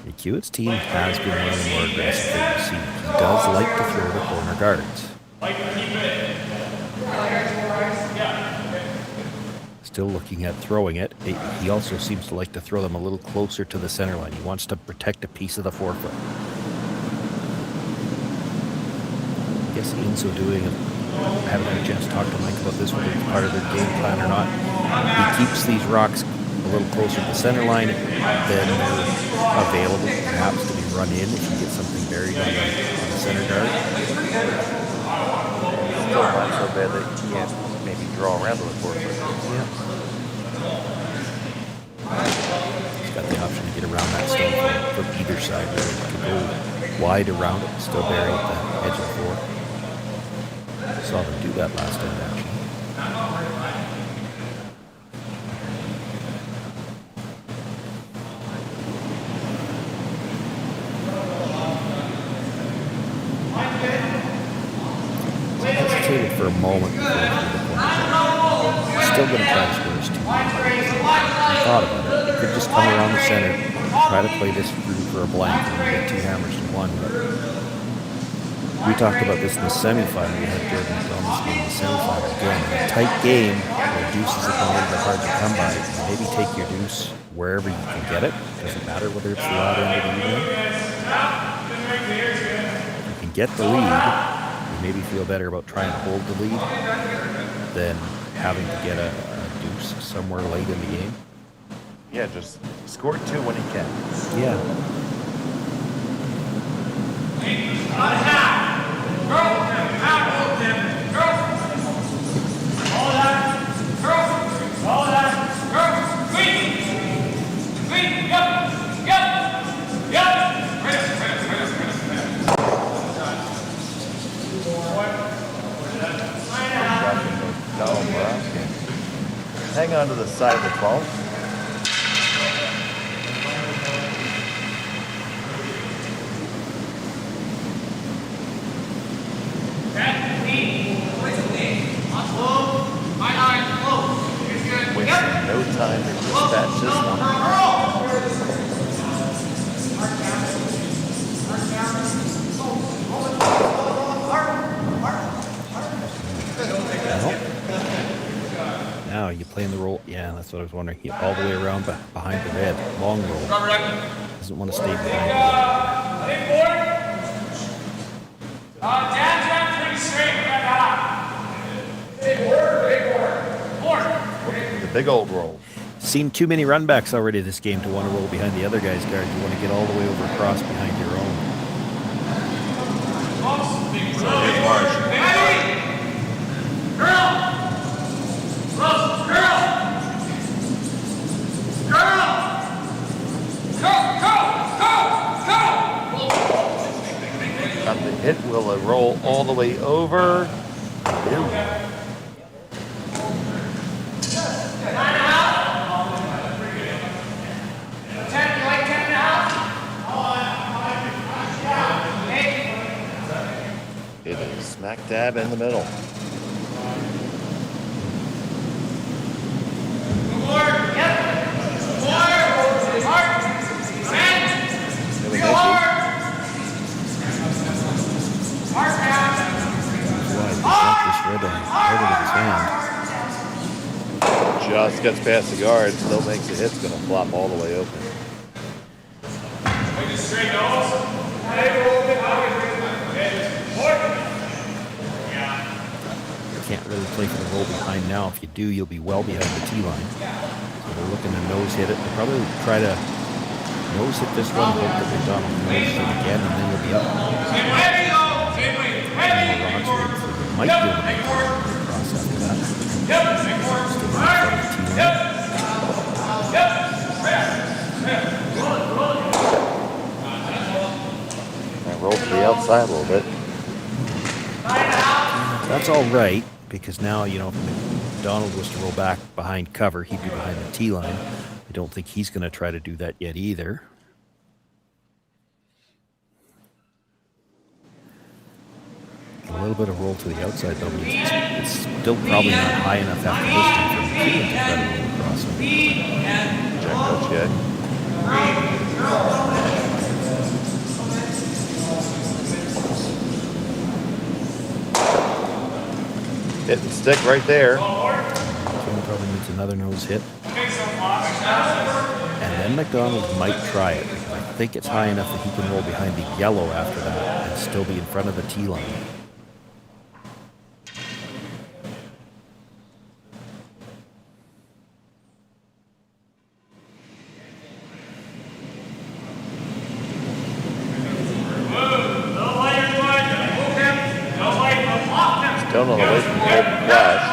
McEwen's team has been running more aggressive than we've seen. He does like to throw the corner guards. Still looking at throwing it. He also seems to like to throw them a little closer to the center line. He wants to protect a piece of the forefoot. I guess in so doing, I haven't had a chance to talk to Mike about this, whether it's part of their game plan or not. He keeps these rocks a little closer to the center line, then they're available perhaps to be run in if you get something buried on the center guard. Still not so bad that you can't maybe draw around to the forefoot. Yeah. He's got the option to get around that stone from either side. Really. He could go wide around it and still bury at the edge of the floor. Saw them do that last end, actually. Hesitated for a moment before he threw the corner. Still going to try to score his 2. He thought about it. He could just come around the center, try to play this through for a blank, and get 2 hammers to 1. But we talked about this in the semifinal. We had Jordon McDonald in the semifinal again. A tight game where deuces are a little bit hard to come by. Maybe take your deuce wherever you can get it. Doesn't matter whether it's the odd end or the even end. If you can get the lead, maybe feel better about trying to hold the lead than having to get a deuce somewhere late in the game. Yeah, just score 2 when he can. Yeah. Hang on to the side of the 12. Wasting no time to dispatch this one. Now you playing the roll. Yeah, that's what I was wondering. He all the way around behind the red. Long roll. Doesn't want to stay behind the red. Down pretty straight. Big board. Big old roll. Seen too many runbacks already this game to want to roll behind the other guy's guard. You want to get all the way over across behind your own. So here's Marsh. Got the hit. Will it roll all the way over? No. It is smack dab in the middle. Just gets past the guard, still makes the hit's gonna flop all the way open. Can't really play for the roll behind now. If you do, you'll be well behind the T line. So they're looking to nose hit it. They'll probably try to nose hit this one, hope that McDonald nose hit again, and then you'll be up. Might be able to make it across after that. Still in front of the T line. I rolled to the outside a little bit. That's all right, because now, you know, if McDonald was to roll back behind cover, he'd be behind the T line. I don't think he's going to try to do that yet either. A little bit of roll to the outside, though, but it's still probably not high enough after this one for McEwen to try to roll across him. Check coach yet. Hit and stick right there. McEwen probably needs another nose hit. And then McDonald might try it. I think it's high enough that he can roll behind the yellow after that and still be in front of the T line. Still not away from the open flash.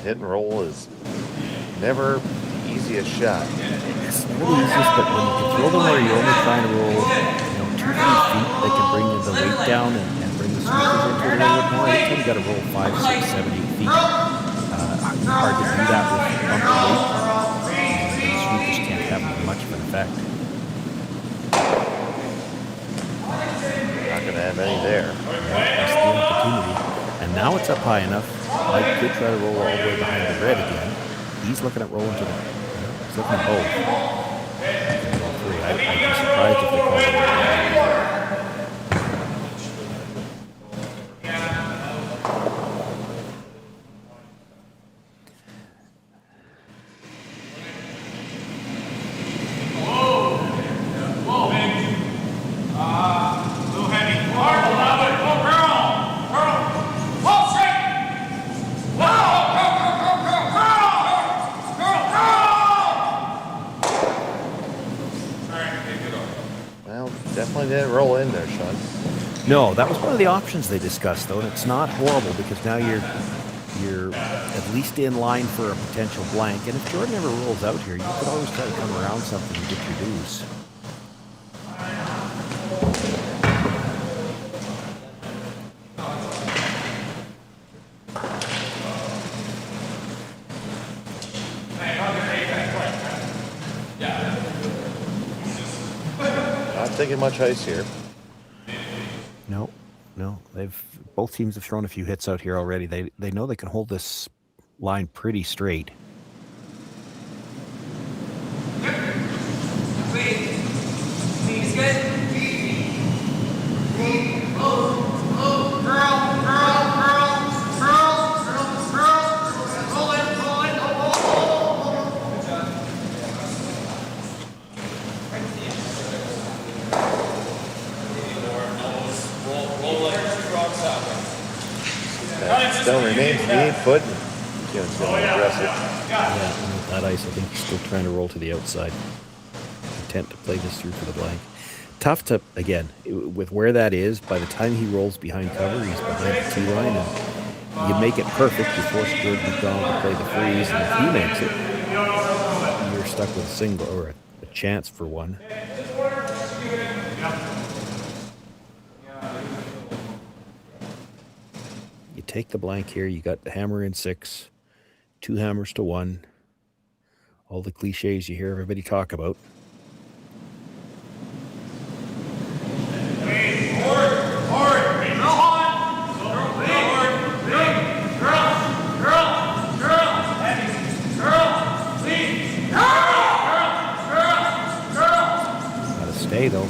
Hit and roll is never the easiest shot. It's never the easiest, but when you can throw them where you're only trying to roll, 2-3 feet, they can bring the weight down and bring the sweepers into it a little bit more. Anytime you got to roll 5, 6, 7, 8 feet, hard to do that with bumpy weight. The sweepers can't have much of an effect. Not going to have any there. That's the opportunity. And now it's up high enough. Mike could try to roll all the way behind the red again. He's looking at rolling to the... He's looking at both. I'd be surprised if they call it. Definitely didn't roll in there, Sean. No, that was one of the options they discussed, though, and it's not horrible because now you're at least in line for a potential blank. And if Jordan ever rolls out here, you could always try to come around something and get your dues. Taking much ice here. No. Both teams have thrown a few hits out here already. They know they can hold this line pretty straight. Stone remains the 8 foot. McEwen's going to address it. Yeah, and with that ice, I think he's still trying to roll to the outside. Intent to play this through for the blank. Tough to, again, with where that is, by the time he rolls behind cover, he's behind the tee line, and you make it perfect. You force Jordon McDonald to play the freeze, and if he makes it, you're stuck with a single or a chance for one. You take the blank here. You got the hammer in 6, 2 hammers to 1. All the cliches you hear everybody talk about. Stay though.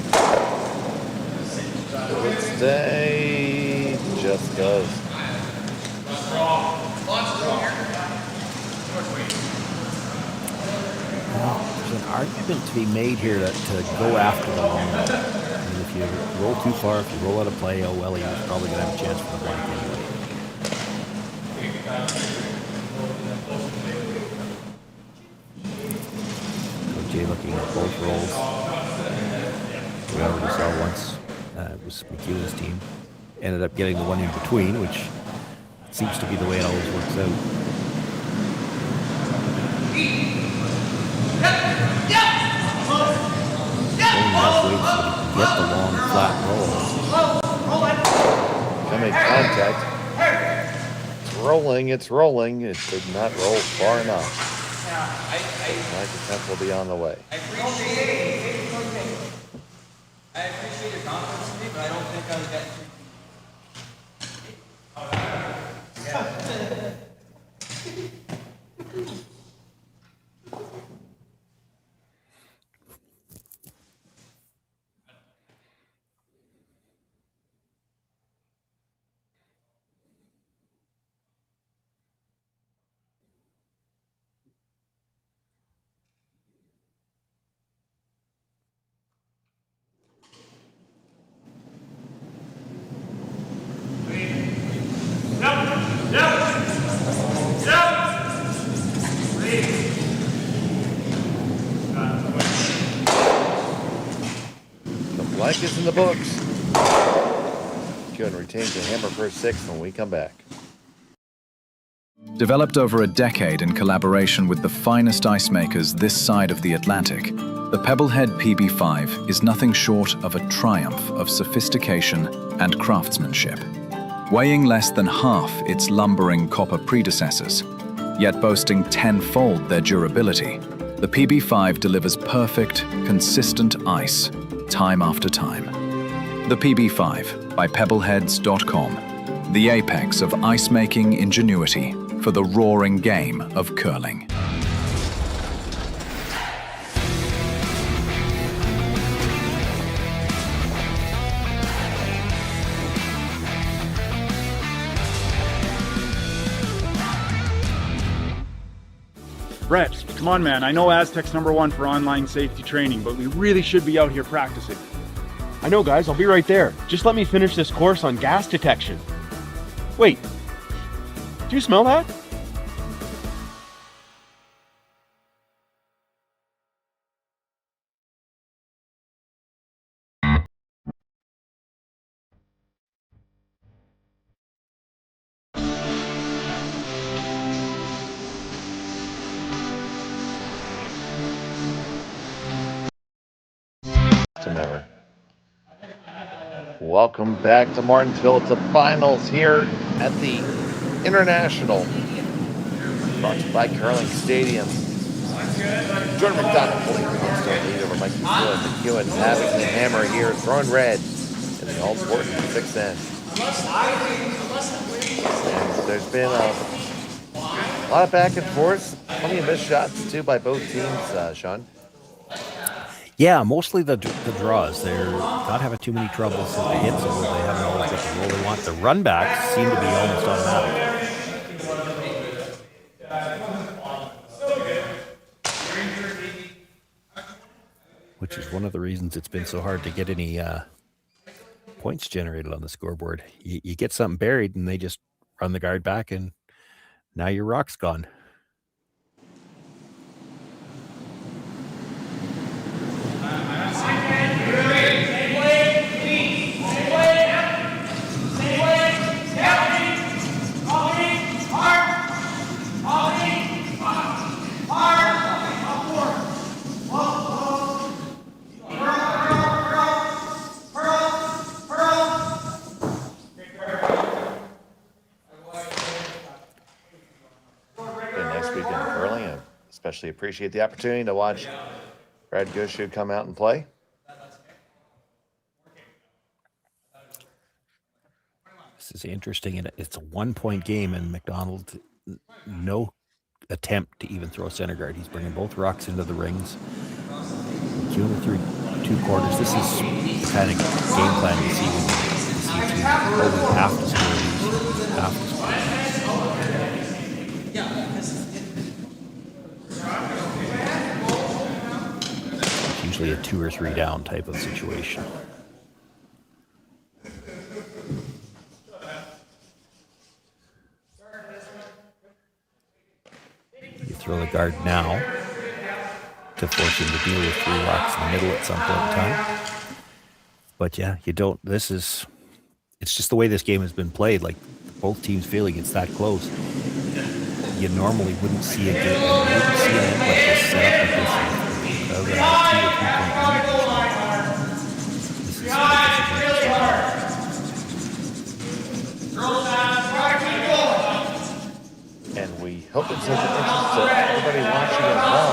Good stay. Just does. Well, there's an argument to be made here that to go after the long ball. I mean, if you roll too far, if you roll out of play, oh well, you're probably going to have a chance for the blank anyway. Coach Jay looking at both rolls. We already saw once it was McEwen's team. Ended up getting the one in between, which seems to be the way it always works out. Only halfway so he can get the long flat roll. Coming contact. It's rolling. It did not roll far enough. Ninth attempt will be on the way. I appreciate your confidence in me, but I don't think I was getting too Blank is in the books. McEwen retains the hammer for 6 when we come back. Developed over a decade in collaboration with the finest ice makers this side of the Atlantic, the Pebblehead PB5 is nothing short of a triumph of sophistication and craftsmanship. Weighing less than half its lumbering copper predecessors, yet boasting 10-fold their durability, the PB5 delivers perfect, consistent ice time after time. The PB5 by Pebbleheads.com, the apex of ice-making ingenuity for the roaring game of curling. Brett, come on, man. I know Aztec's #1 for online safety training, but we really should be out here practicing. I know, guys. I'll be right there. Just let me finish this course on gas detection. Wait. Do you smell that? Never. Welcome back to Martensville. It's the finals here at the International, brought to you by Curling Stadium. Jordon McDonald pulling the lead over McEwen. Having the hammer here, throwing red in the all-sport 6th end. And there's been a lot of back and forth, plenty of missed shots too by both teams, Sean. Yeah, mostly the draws. They're not having too many troubles with the hits, although they haven't always got the roll they want. The runbacks seem to be almost automatic. Which is one of the reasons it's been so hard to get any points generated on the scoreboard. You get something buried and they just run the guard back, and now your rock's gone. Especially appreciate the opportunity to watch Brad Gushu come out and play. This is interesting, and it's a 1-point game, and McDonald, no attempt to even throw center guard. He's bringing both rocks into the rings. McEwen through 2 quarters. This is the kind of game plan you see when you see teams over half the score. Half the score. Usually a 2 or 3 down type of situation. You throw the guard now to force him to deal with 3 rocks in the middle at some point in time. But yeah, you don't, it's just the way this game has been played. Like, both teams feeling it's that close. You normally wouldn't see a game, you wouldn't see an end like this set up like this. Other than a 2 or 3 point lead. This is And we hope it's of interest to everybody watching as well.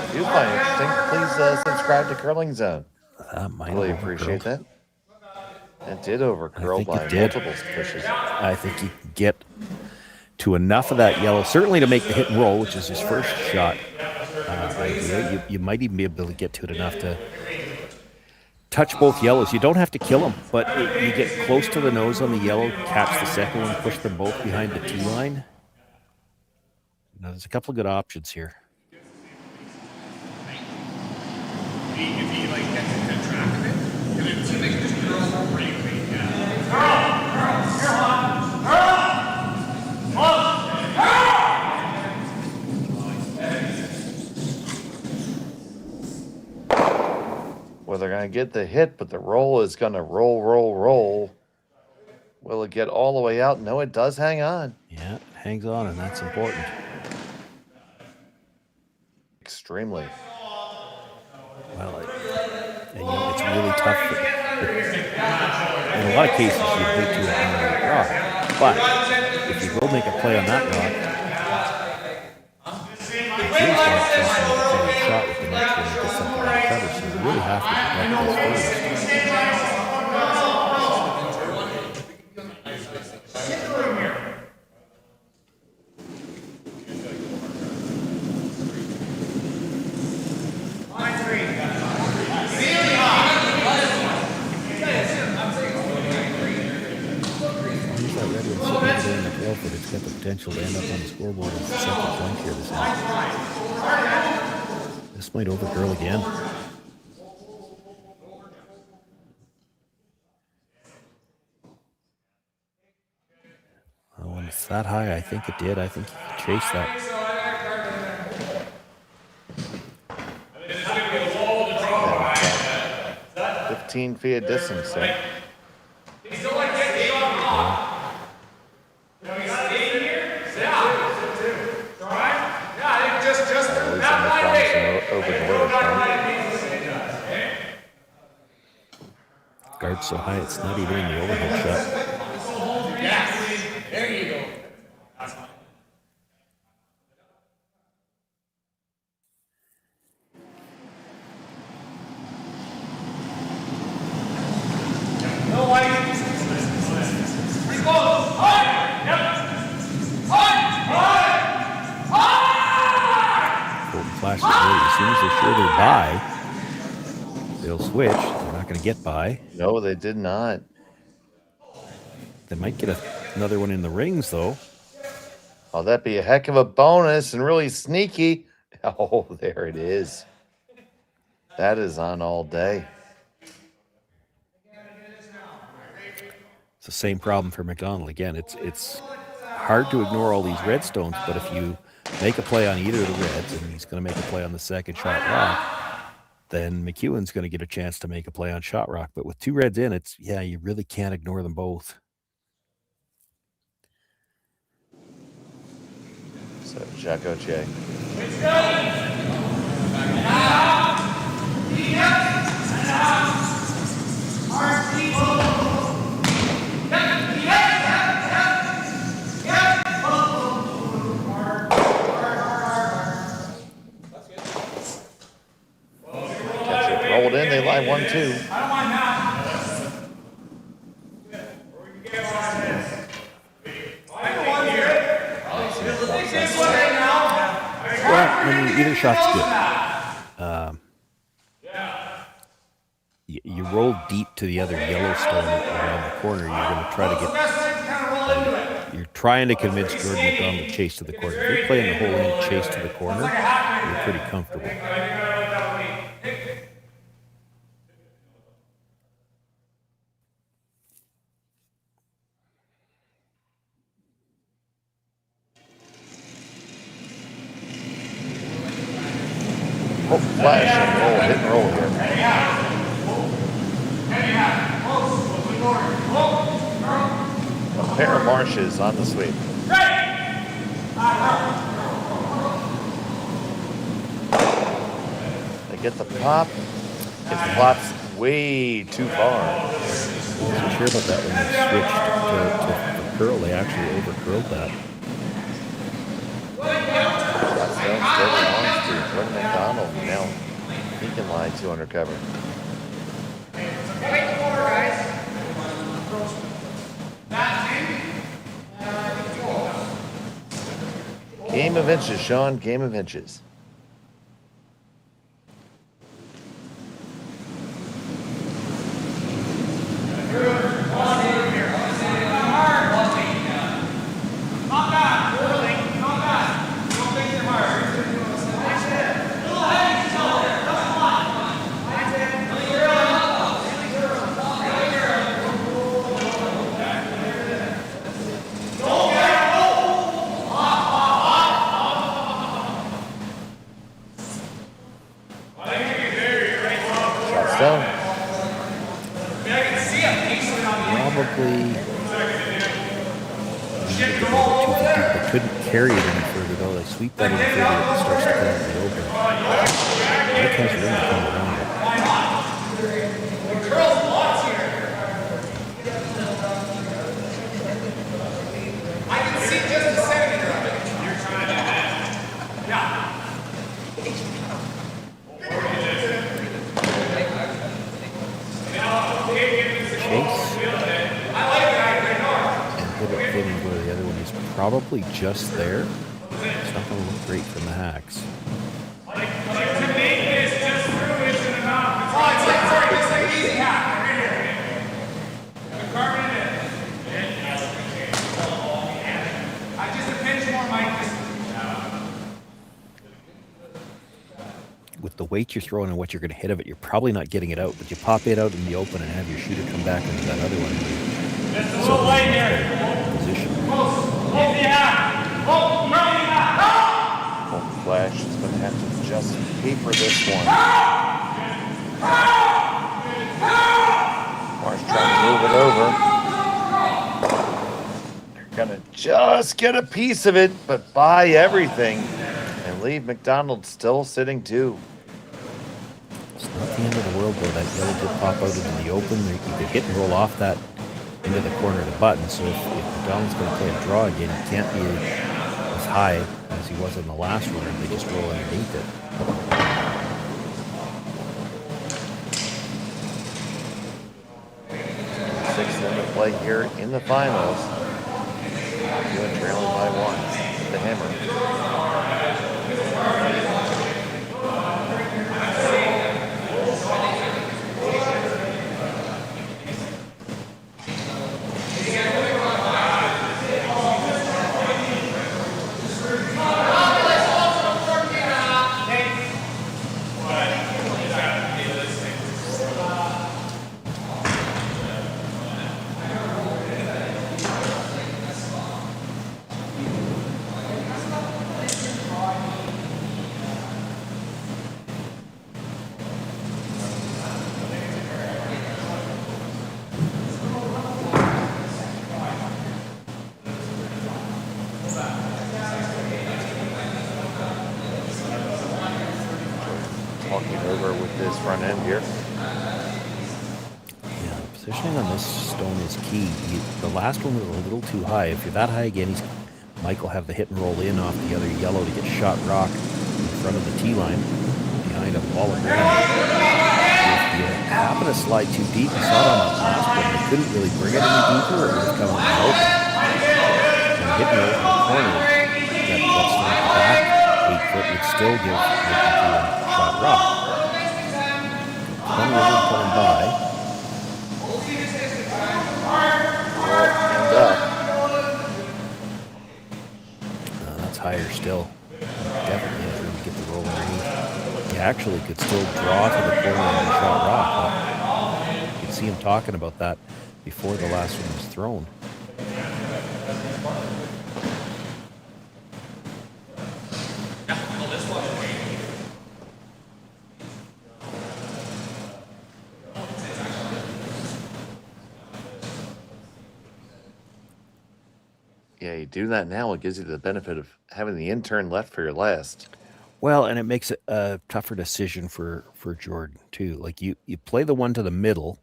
If you find it interesting, please subscribe to Curling Zone. Really appreciate that. It did overcurl by multiple pushes. I think he can get to enough of that yellow, certainly to make the hit and roll, which is his first shot. You might even be able to get to it enough to touch both yellows. You don't have to kill them, but you get close to the nose on the yellow, catch the second one, push them both behind the tee line. Now, there's a couple of good options here. If he like gets into the track of it, and it's like this girl really Well, they're going to get the hit, but the roll is going to roll. Will it get all the way out? No, it does hang on. Yeah, it hangs on, and that's important. Extremely. Well, it's really tough. In a lot of cases, you hate to have rock. But if you go make a play on that rock, it's really shot with the next one to get something on the cover. So you really have to protect this first. But it's got the potential to end up on the scoreboard as the second point here this inning. This might overgirl again. Well, when it's that high, I think it did. I think he could chase that. 15 feet of distance there. Guard's so high, it's not even in the overhead shot. Yes, there you go. No light. Pretty close. Hard. Yep. Hard. Golden flash is ready. As soon as they're sure they're by, they'll switch. They're not going to get by. No, they did not. They might get another one in the rings, though. Oh, that'd be a heck of a bonus and really sneaky. Oh, there it is. That is on all day. It's the same problem for McDonald. Again, it's hard to ignore all these red stones, but if you make a play on either of the reds, and he's going to make a play on the second shot rock, then McEwen's going to get a chance to make a play on shot rock. But with two reds in, you really can't ignore them both. So Jacko J. Rolled in, they lie 1-2. I don't mind that. Or we can get one on this. I don't want to hear it. This one right now. Well, I mean, either shot's good. You roll deep to the other yellow stone around the corner. You're going to try to get. You're trying to convince Jordon McDonald to chase to the corner. If you're playing the whole end chase to the corner, you're pretty comfortable. Oh, flash and roll, hit and roll here. A pair of Marshes on the sweep. They get the pop. It flops way too far. I wasn't sure about that when they switched to curl. They actually over-curled that. Jordon McDonald now he can lie 2 under cover. Game of inches, Sean. Game of inches. Couldn't carry it any further though. They sweep that in further, it starts to come out in the open. Mike has room to come around it. I can see just a centimeter of it. You're trying to probably just there. It's not going to look great from the hacks. To make this just through isn't enough. It's like easy hack right here. The carbon in. Just a pinch more, Mike. With the weight you're throwing and what you're going to hit of it, you're probably not getting it out, but you pop it out in the open and have your shooter come back into that other one. Just a little light here. Position. Flash is going to have to just paper this one. Marsh trying to move it over. They're going to just get a piece of it, but buy everything and leave McDonald still sitting 2. It's not the end of the world though. That yellow did pop out into the open. You could hit and roll off that into the corner of the button. So if McDonald's going to play a draw again, he can't be as high as he was in the last one. They just roll underneath it. 6 to play here in the finals. McEwen trailing by 1. The hammer. walking over with his front end here. Yeah, positioning on this stone is key. The last one was a little too high. If you're that high again, Mike will have the hit and roll in off the other yellow to get shot rock in front of the tee line behind a wall of ground. If you happen to slide too deep, you saw it on the last one, you couldn't really bring it any deeper, or it would have come out in open. And hit and roll from the corner, that's not the back 8 foot would still give McEwen shot rock. Plenty of room coming by. And up. That's higher still. Definitely has room to get the roll underneath. He actually could still draw to the corner and shot rock. You could see him talking about that before the last one was thrown. Yeah, you do that now, it gives you the benefit of having the intern left for your last. Well, and it makes it a tougher decision for Jordan too. Like you play the one to the middle,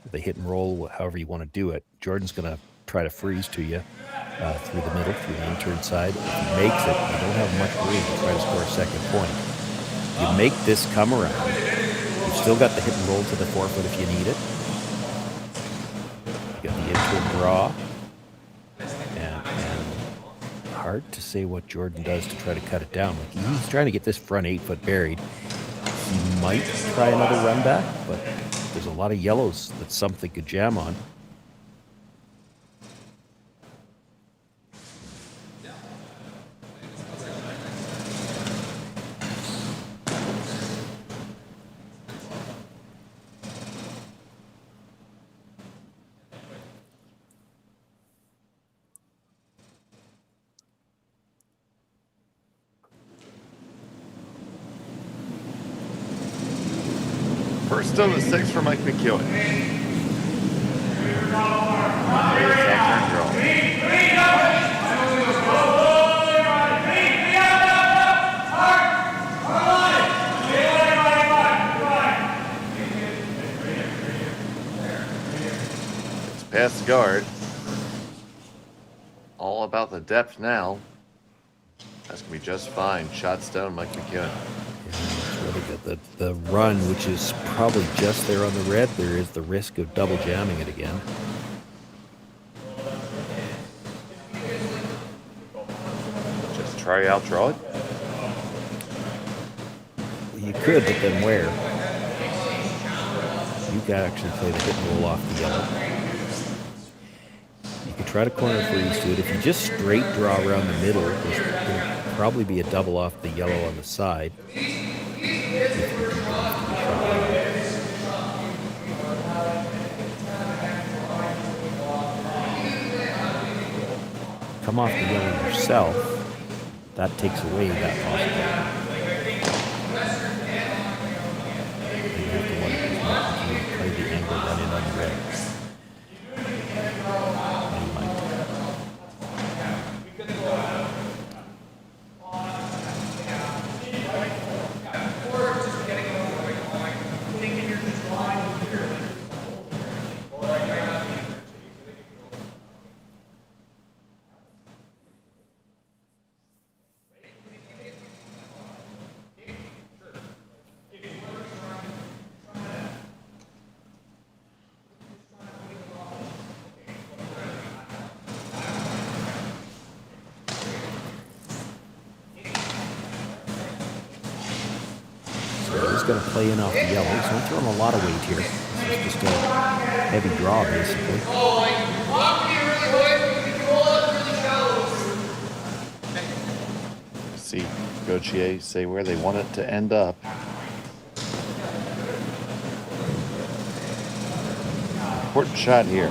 the hit and roll, however you want to do it. Jordan's going to try to freeze to you through the middle, through the intern side. If he makes it, you don't have much room to try to score a second point. You make this come around. You've still got the hit and roll to the 4 foot if you need it. You got the intern draw. And hard to say what Jordan does to try to cut it down. Like he's trying to get this front 8 foot buried. He might try another run back, but there's a lot of yellows that something could jam on. First on the 6 for Mike McEwen. There's that turn draw. It's past the guard. All about the depth now. That's going to be just fine. Shots down, Mike McEwen. Really good. The run, which is probably just there on the red, there is the risk of double jamming it again. Just try out, draw it. Well, you could, but then where? You could actually play the hit and roll off the yellow. You could try to corner freeze to it. If you just straight draw around the middle, there'll probably be a double off the yellow on the side. Come off the yellow yourself, that takes away that possibility. You have to wonder if you play the angle run in on the red. Going to play in off the yellow. So I'm throwing a lot of weight here. This is just a heavy draw, basically. See Gauthier say where they want it to end up. Important shot here.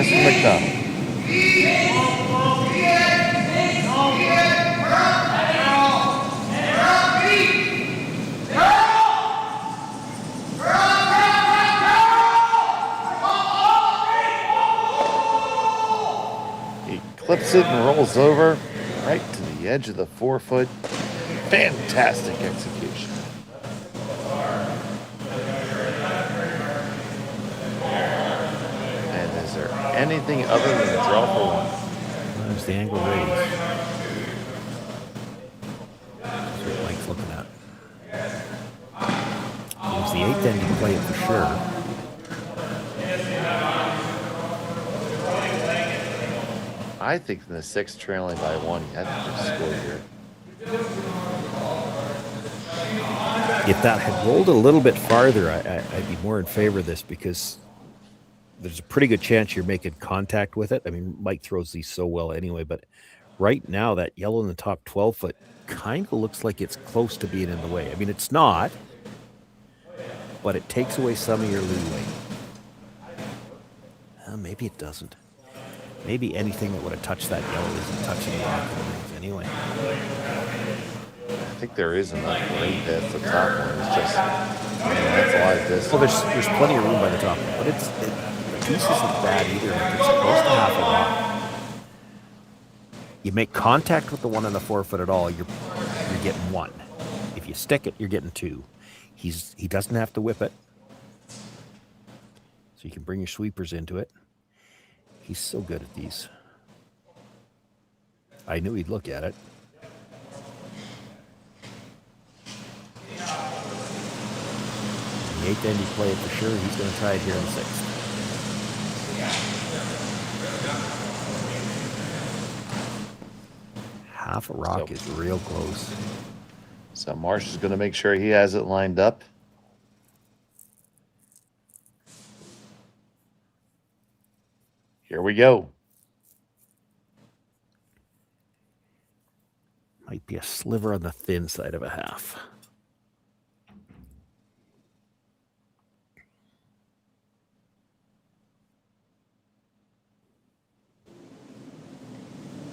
McDonald. flips it and rolls over right to the edge of the 4-foot. Fantastic execution. And is there anything other than a draw for one? There's the angle raise. That's what Mike's looking at. It was the 8th end you play it for sure. I think in the 6th, trailing by 1, he had to score here. If that had rolled a little bit farther, I'd be more in favor of this because there's a pretty good chance you're making contact with it. I mean, Mike throws these so well anyway, but right now that yellow in the top 12-foot kind of looks like it's close to being in the way. I mean, it's not, but it takes away some of your leeway. Maybe it doesn't. Maybe anything that would have touched that yellow isn't touching the rock anyway. I think there is enough right past the top one. It's just, that's a lot of distance. Well, there's plenty of room by the top, but the piece isn't bad either. Like it's close to half a rock. You make contact with the one on the 4-foot at all, you're getting 1. If you stick it, you're getting 2. He doesn't have to whip it, so you can bring your sweepers into it. He's so good at these. I knew he'd look at it. The 8th end you play it for sure. He's going to try it here in the 6th. Half a rock is real close. So Marsh is going to make sure he has it lined up. Here we go. Might be a sliver on the thin side of a half.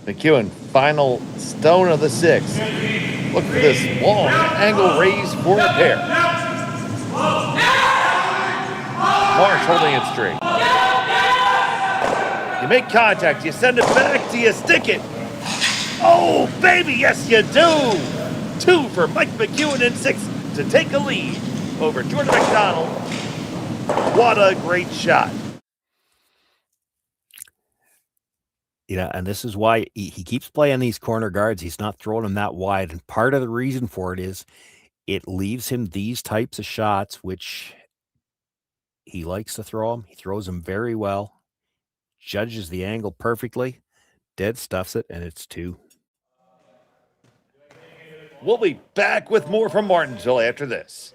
McEwen, final stone of the 6th. Look for this long angle raise for the pair. Marsh holding it straight. You make contact, you send it back, do you stick it? Oh, baby, yes you do! 2 for Mike McEwen in 6th to take a lead over Jordon McDonald. What a great shot. You know, and this is why he keeps playing these corner guards. He's not throwing them that wide. And part of the reason for it is it leaves him these types of shots, which he likes to throw them. He throws them very well, judges the angle perfectly, dead stuffs it, and it's 2. We'll be back with more from Martensville after this.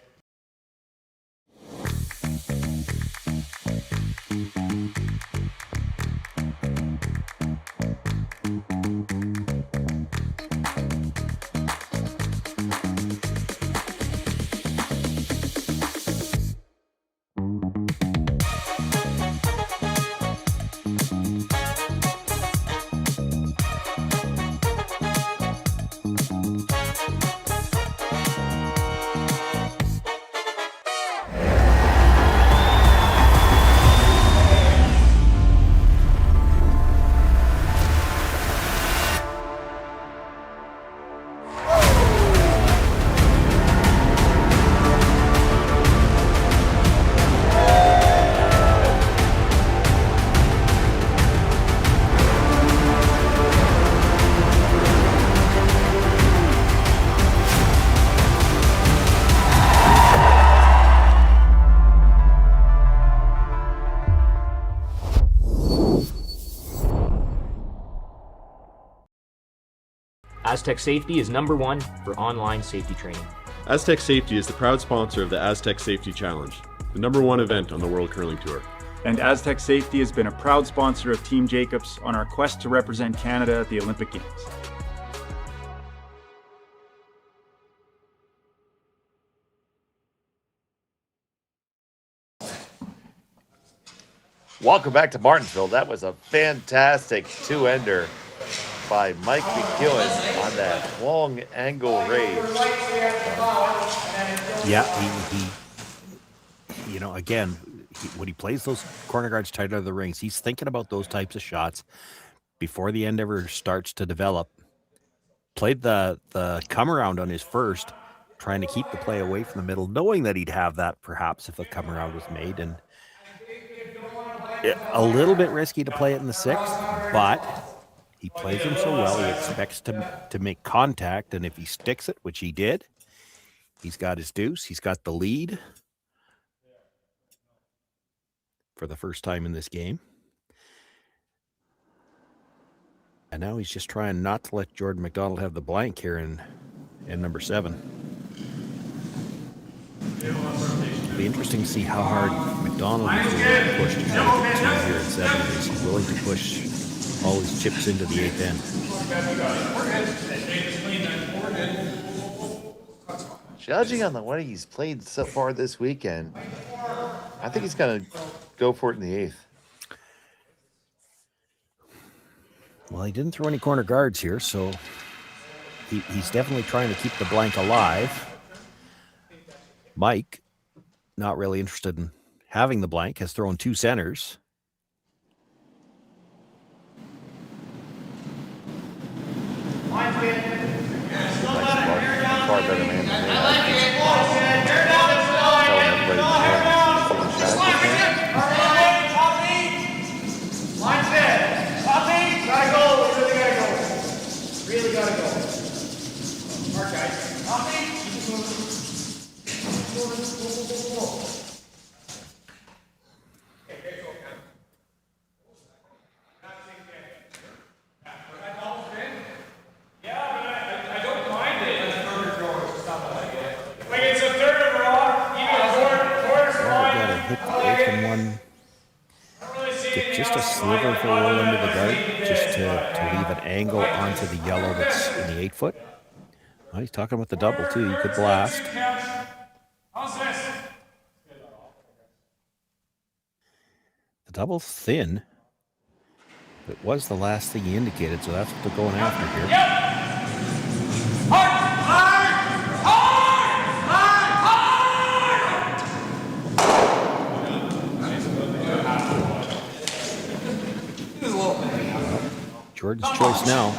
Aztec Safety is #1 for online safety training. Aztec Safety is the proud sponsor of the Aztec Safety Challenge, the #1 event on the World Curling Tour. And Aztec Safety has been a proud sponsor of Team Jacobs on our quest to represent Canada at the Olympic Games. Welcome back to Martensville. That was a fantastic 2-ender by Mike McEwen on that long angle raise. Yeah, he you know, again, when he plays those corner guards tight out of the rings, he's thinking about those types of shots before the end ever starts to develop. Played the come around on his first, trying to keep the play away from the middle, knowing that he'd have that perhaps if a come around was made. And a little bit risky to play it in the sixth, but he plays them so well, he expects to make contact, and if he sticks it, which he did, he's got his deuce. He's got the lead for the first time in this game. And now he's just trying not to let Jordon McDonald have the blank here in number 7. It'll be interesting to see how hard McDonald is willing to push to try to get 2 here in 7. Is he willing to push all his chips into the 8th end? Judging on the way he's played so far this weekend, I think he's going to go for it in the 8th. Well, he didn't throw any corner guards here, so he's definitely trying to keep the blank alive. Mike, not really interested in having the blank, has thrown 2 centers. Far better man than me. Really gotta go. Mark, guys. Just a sliver of a roll into the guard, just to leave an angle onto the yellow that's in the 8-foot. Well, he's talking about the double, too. You could blast. The double's thin. It was the last thing he indicated, so that's what they're going after here. Jordan's choice now.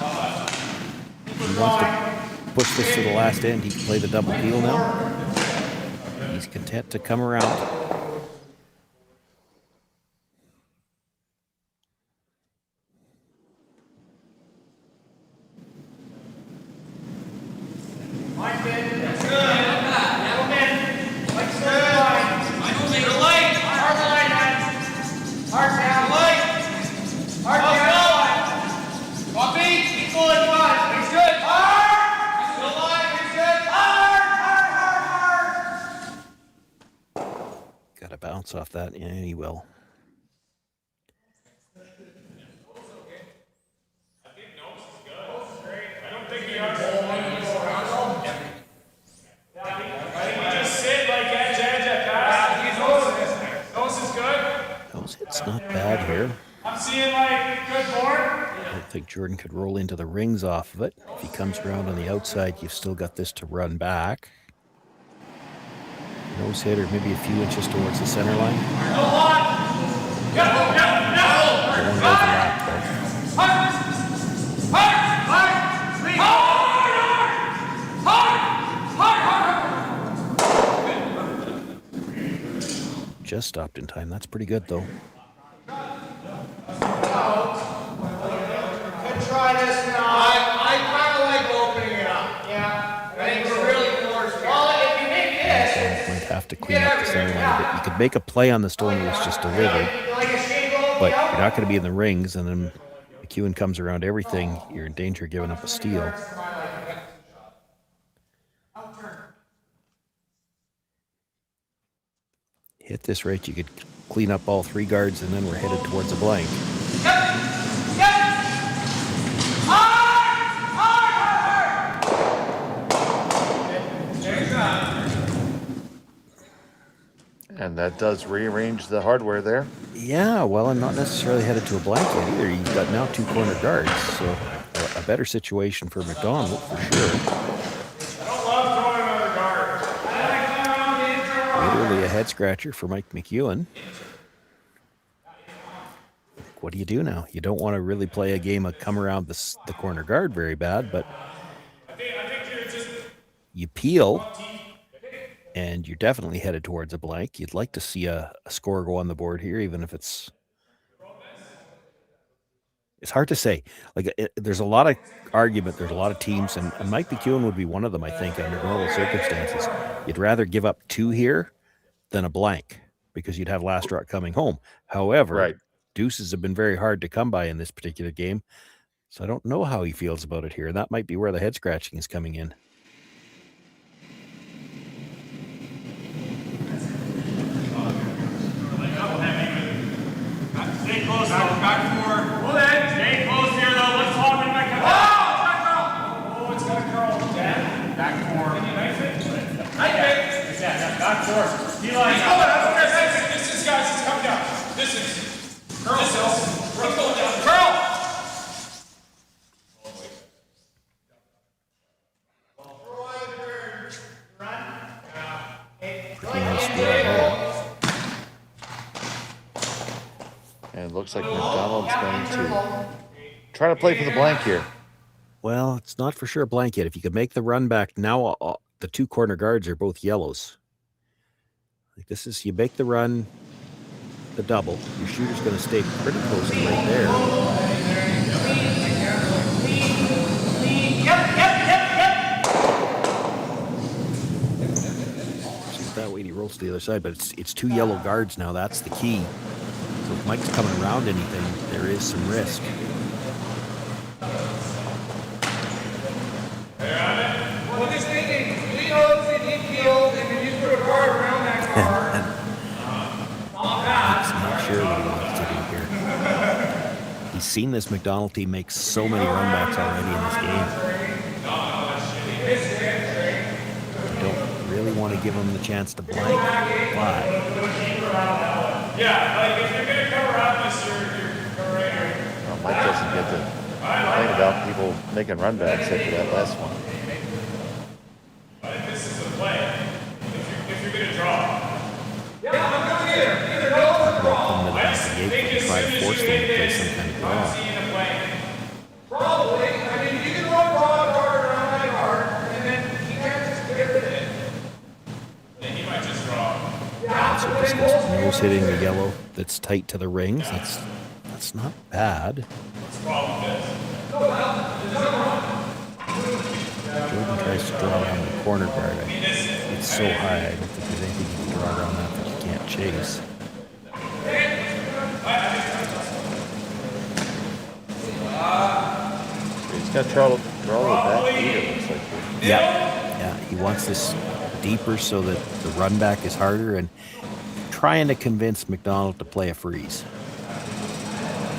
He wants to push this to the last end. He can play the double deal now. He's content to come around. Off that, yeah, he will. It's not bad here. I'm seeing like good board. I don't think Jordan could roll into the rings off of it. If he comes around on the outside, you've still got this to run back. Nose hit, or maybe a few inches towards the center line. Just stopped in time. That's pretty good, though. Good try this now. I kind of like opening it up. Yeah. I think we're really close. Well, if you make this, might have to clean up the center line a bit. You could make a play on the stone that was just delivered, but you're not going to be in the rings, and then McEwen comes around everything. You're in danger of giving up a steal. Hit this right, you could clean up all 3 guards, and then we're headed towards a blank. And that does rearrange the hardware there. Yeah, well, and not necessarily headed to a blank yet either. You've got now 2 corner guards, so a better situation for McDonald for sure. Literally a head scratcher for Mike McEwen. what do you do now? You don't want to really play a game of come around the corner guard very bad, but you peel, and you're definitely headed towards a blank. You'd like to see a score go on the board here, even if it's hard to say. Like, there's a lot of argument. There's a lot of teams, and Mike McEwen would be one of them, I think, under normal circumstances. You'd rather give up 2 here than a blank because you'd have last rock coming home. However, deuces have been very hard to come by in this particular game, so I don't know how he feels about it here. That might be where the head scratching is coming in. Stay close, back 4. Hold it. Stay close here, though. Let's hop in back up. Oh, it's got to curl. Back 4. Can you knife it? Knife it. Yeah, back 4. D-line. This is, guys, it's coming down. This is. Curl. This is. Going down. Curl. And it looks like McDonald's going to try to play for the blank here. Well, it's not for sure a blank yet. If you could make the run back now, the 2 corner guards are both yellows. Like, this is, you make the run, the double. Your shooter's going to stay pretty close to right there. See, that way he rolls to the other side, but it's 2 yellow guards now. That's the key. So if Mike's coming around anything, there is some risk. Well, just thinking, he knows that he peeled, and then you put a guard around that guard. Mike's not sure what he wants to do here. He's seen this McDonald team make so many runbacks already in this game. You don't really want to give him the chance to blank, but Yeah, like if you're going to cover up this, you're cover right here. Well, Mike doesn't get to complain about people making runbacks after that last one. But this is the play. If you're going to draw. Yeah, I'm going either go or draw. I just think as soon as you hit this, I'm seeing a play. Probably. I mean, you can draw a guard around that guard, and then he can't just get rid of it. Then he might just draw. so this gets nose hitting the yellow that's tight to the rings. That's not bad. Jordan tries to draw around the corner guard. It's so high. I don't think there's anything you can draw around that that you can't chase. He's got trouble with that feet, it looks like. Yeah, he wants this deeper so that the run back is harder, and trying to convince McDonald to play a freeze.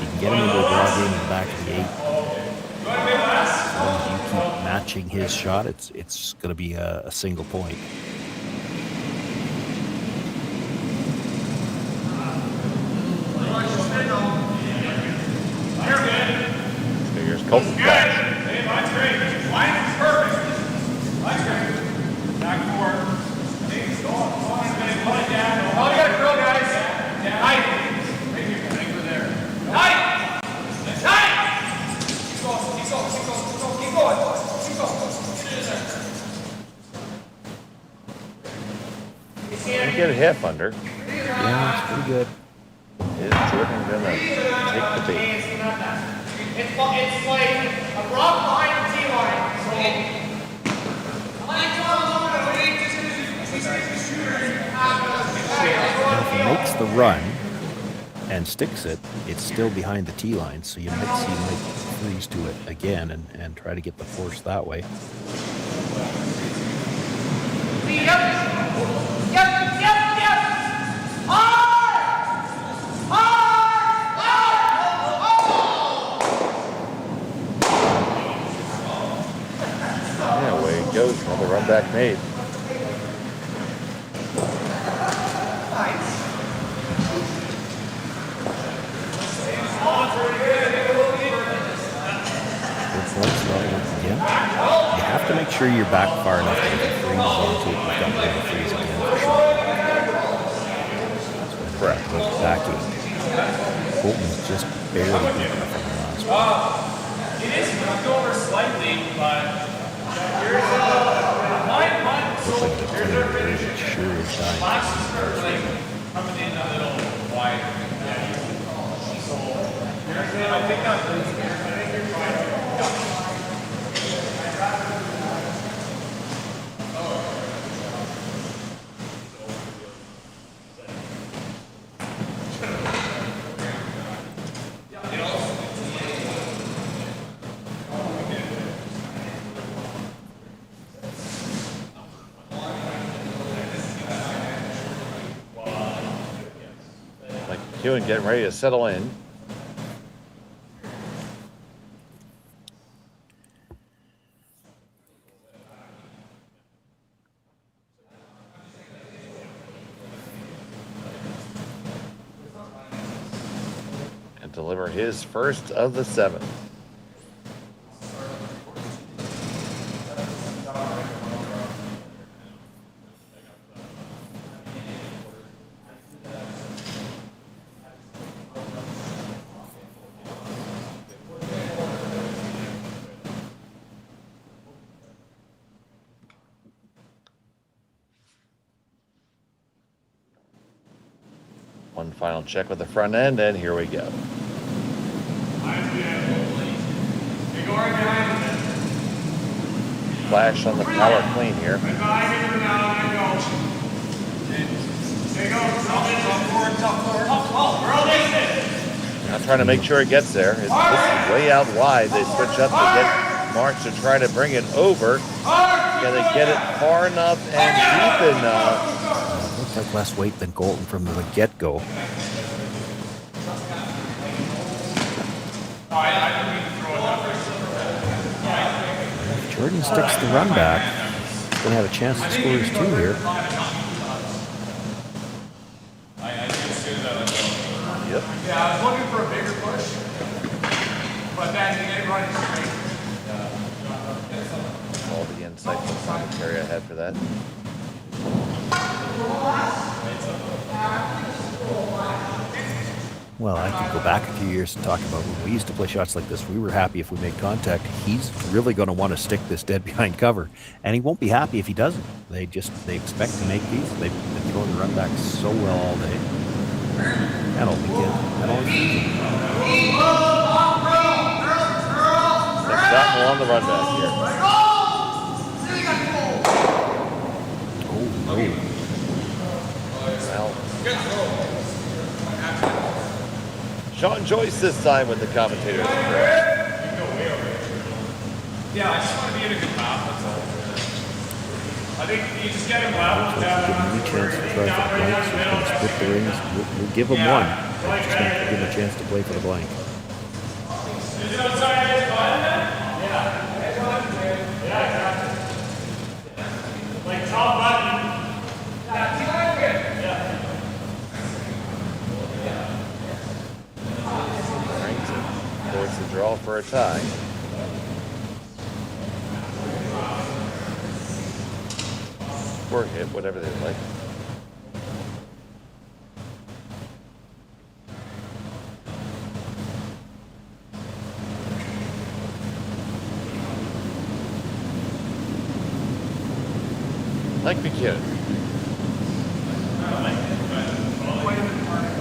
You can get him into a draw game in the back of the 8. As long as you keep matching his shot, it's going to be a single point. Here's Colton back. Hey, mine's great. Line is perfect. Mine's great. Back forward. Hey, go on. Put it down. Oh, you got to grow, guys. Tight. Right over there. Tight. Tight. Keep going. Keep going. Keep going. Keep going. Keep going. You get a half under. Yeah, it's pretty good. Is Jordan going to take the bait? It's like a rock behind the T-line. So Now, if he makes the run and sticks it, it's still behind the T-line, so you might see Mike freeze to it again and try to get the force that way. Yeah, away he goes. Another run back made. Again. You have to make sure you're back far enough that if you freeze onto it, you've got room to freeze again for sure. Correct. Backing. Colton's just barely beaten him from the last one. It is moved over slightly, but here's nine months. Looks like the Here's their finish. it sure is dying. Last is like coming in a little wider. So I think you're fine. McEwen getting ready to settle in. And deliver his first of the 7. One final check with the front end, and here we go. Flash on the power clean here. Now trying to make sure it gets there. This is way out wide. They switch up to get March to try to bring it over. Can they get it far enough and deep enough? Looks like less weight than Colton from the get-go. If Jordan sticks the run back, he's going to have a chance to score his 2 here. Yep. Yeah, I was looking for a bigger push, but then he didn't run it straight. All the insightful commentary I had for that. Well, I could go back a few years and talk about when we used to play shots like this. We were happy if we made contact. He's really going to want to stick this dead behind cover, and he won't be happy if he doesn't. They expect to make these. They've been throwing the run back so well all day. That'll be good. That'll be easy. McDonald on the run back here. Oh, no. Well, Sean Joyce this time with the commentators. Yeah, I just want to be in a good map, that's all. I think you just get him left. Give him a chance to try for the blank, so he's going to split the rings. We'll give him one. But just not give him a chance to play for the blank. Is it outside his button then? Yeah. Yeah, exactly. Like top button. Yeah. Brings it towards the draw for a tie. Or hit, whatever they like. Like McEwen.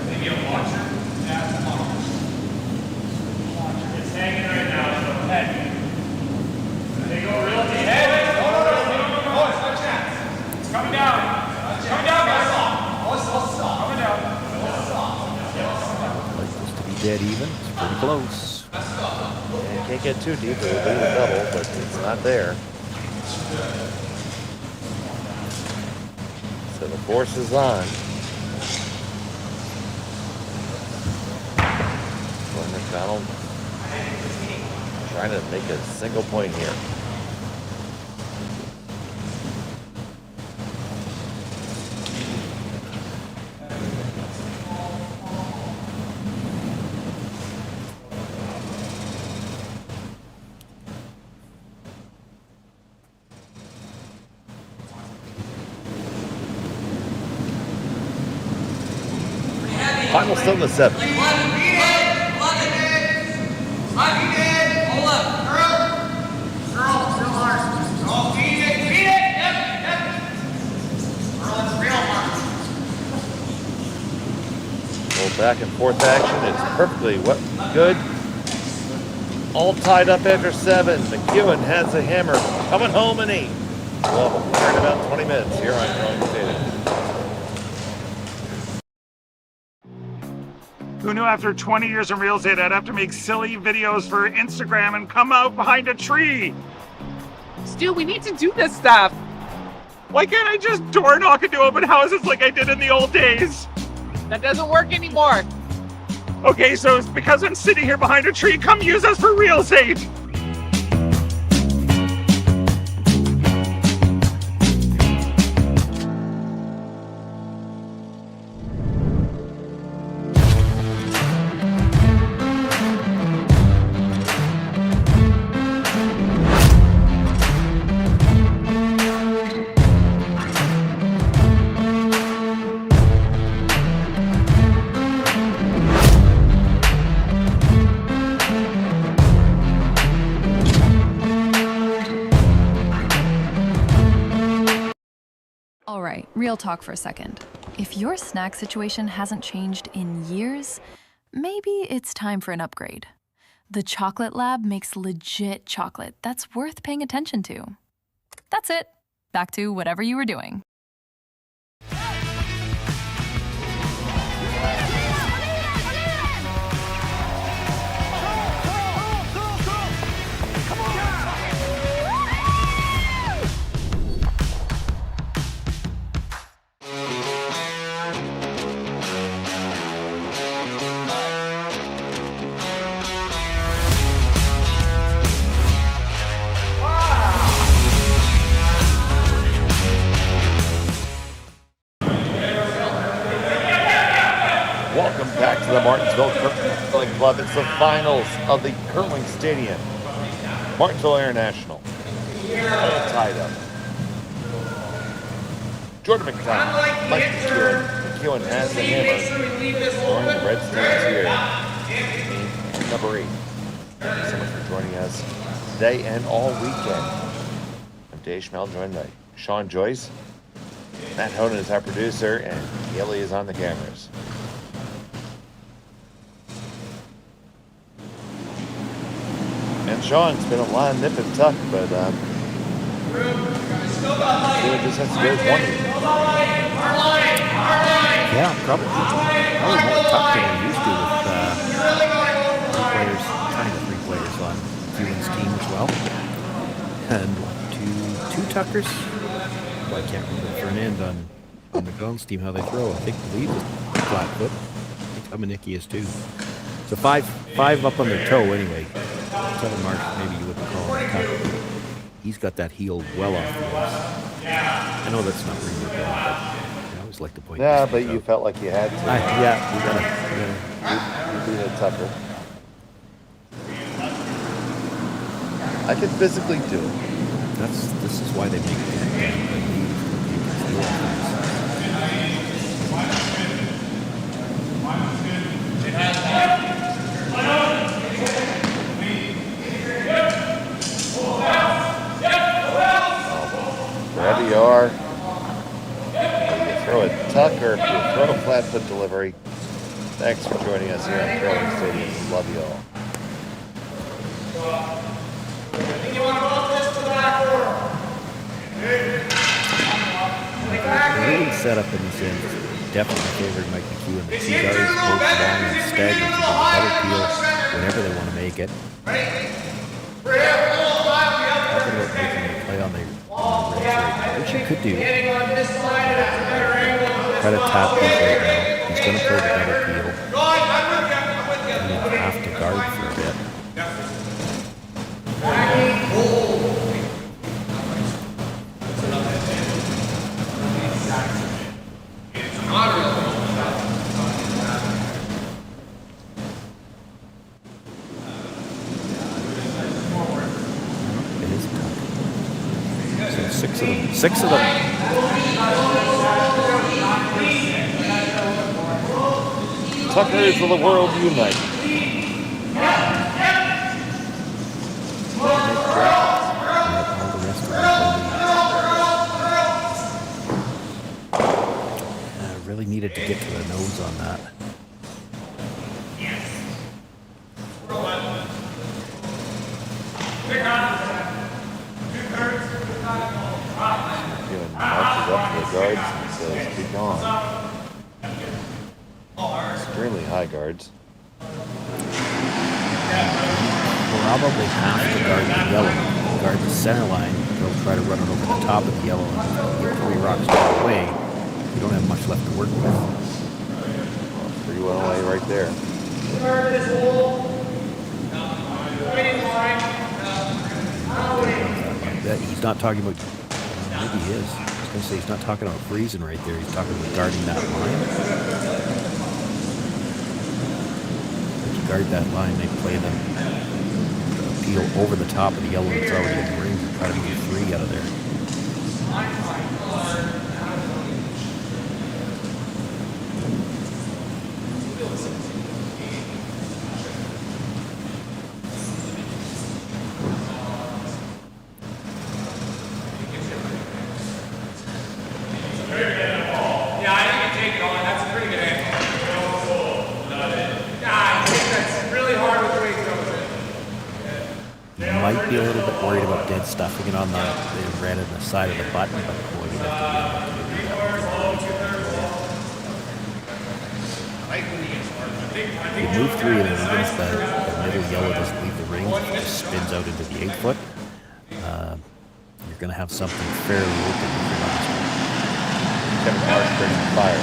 Maybe a watcher. It's hanging right now, so head. They go real deep. Hey, no, it's no chance. It's coming down. It's coming down, guys. Coming down. Like this to be dead even. It's pretty close. Yeah, can't get too deep. It'll be the double, but it's not there. So the force is on. Jordon McDonald trying to make a single point here. Final still in the 7th. back and forth action. It's perfectly good. All tied up after 7. McEwen has a hammer coming home in 8. We'll have a winner in about 20 minutes here on Curling Stadium. Who knew after 20 years in real estate I'd have to make silly videos for Instagram and come out behind a tree? Stu, we need to do this stuff. Why can't I just door knock into open houses like I did in the old days? That doesn't work anymore. Okay, so it's because I'm sitting here behind a tree. Come use us for real estate. All right, real talk for a second. If your snack situation hasn't changed in years, maybe it's time for an upgrade. The Chocolate Lab makes legit chocolate that's worth paying attention to. That's it. Back to whatever you were doing. Welcome back to the Martensville Curling Club. It's the finals of the Curling Stadium. Martensville International. All tied up. Jordon McDonald, McEwen has the hammer. Joining the Red Steams here. Team number 8. Thank you so much for joining us today and all weekend. I'm Dave Schmel, joined by Sean Joyce. Matt Honan is our producer, and Haley is on the cameras. And Sean, it's been a lot of nip and tuck, but it just has to go with one. Yeah, probably more tucked than we used to with players, kind of 3 players on McEwen's team as well. And 2 tuckers. Well, I can't remember for an end on McDonald's team how they throw. I believe it's flat foot. I think Dominicky is too. So 5 up on their toe anyway. 7 marks, maybe you wouldn't call him a tucker. He's got that heel well off the ice. I know that's not really good, but I always like to point. Yeah, but you felt like you had to. Yeah, we gotta. You beat a tucker. I can physically do it. This is why they make it. Wherever you are, whether you throw a tuck or if you throw a flat foot delivery, thanks for joining us here on Curling Stadium. Love you all. Really set up in this end. Definitely favored Mike McEwen. The 2 guards both long and staggered to do a double peel whenever they want to make it. Talking about making a play on the rim right, which you could do. Try to tap these right now. He's going to pull the double peel. And you have to guard for a bit. It is tough. So 6 of them. 6 of them. Tuckers of the world unite. Really needed to get to the nose on that. McEwen marches up to the guards and says, "Be gone." Extremely high guards. Probably have to guard the yellow. Guard the center line. They'll try to run it over the top of the yellow and get 3 rocks out away. You don't have much left to work with. 3-1 away right there. He's not talking about. Maybe he is. I was going to say he's not talking about freezing right there. He's talking about guarding that line. If you guard that line, they play them peel over the top of the yellow that's already in the ring and try to move 3 out of there. Might be a little bit worried about dead stuffing it on the red and the side of the button, but boy, you have to be able to do that. You move 3 and then even if the middle yellow doesn't leave the ring, it just spins out into the 8-foot. You're going to have something fairly open if you're not. Kevin Marsh bringing fire.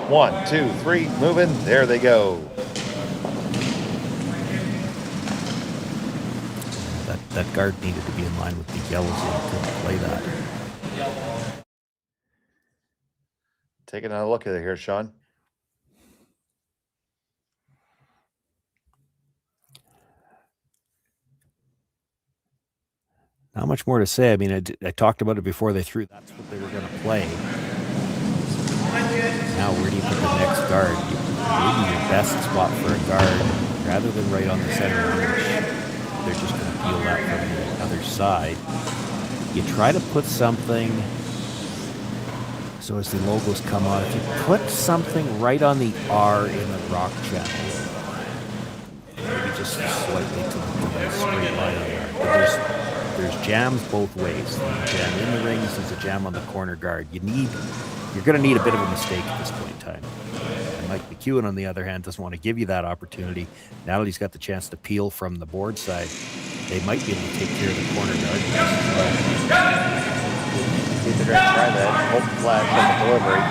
One, 2, 3, moving. There they go. That guard needed to be in line with the yellows, so he couldn't play that. Taking a look at it here, Sean. Not much more to say. I mean, I talked about it before they threw. That's what they were going to play. Now, where do you put the next guard? Maybe your best spot for a guard, rather than right on the center line, they're just going to peel that from the other side. You try to put something, so as the logos come on, if you put something right on the R in the rock channel, maybe just slightly to the straight line on there. But there's jams both ways. There's a jam in the rings, there's a jam on the corner guard. You're going to need a bit of a mistake at this point in time. And Mike McEwen, on the other hand, doesn't want to give you that opportunity. Now that he's got the chance to peel from the board side, they might be able to take care of the corner guard. They're going to try that. Hope flash on the delivery.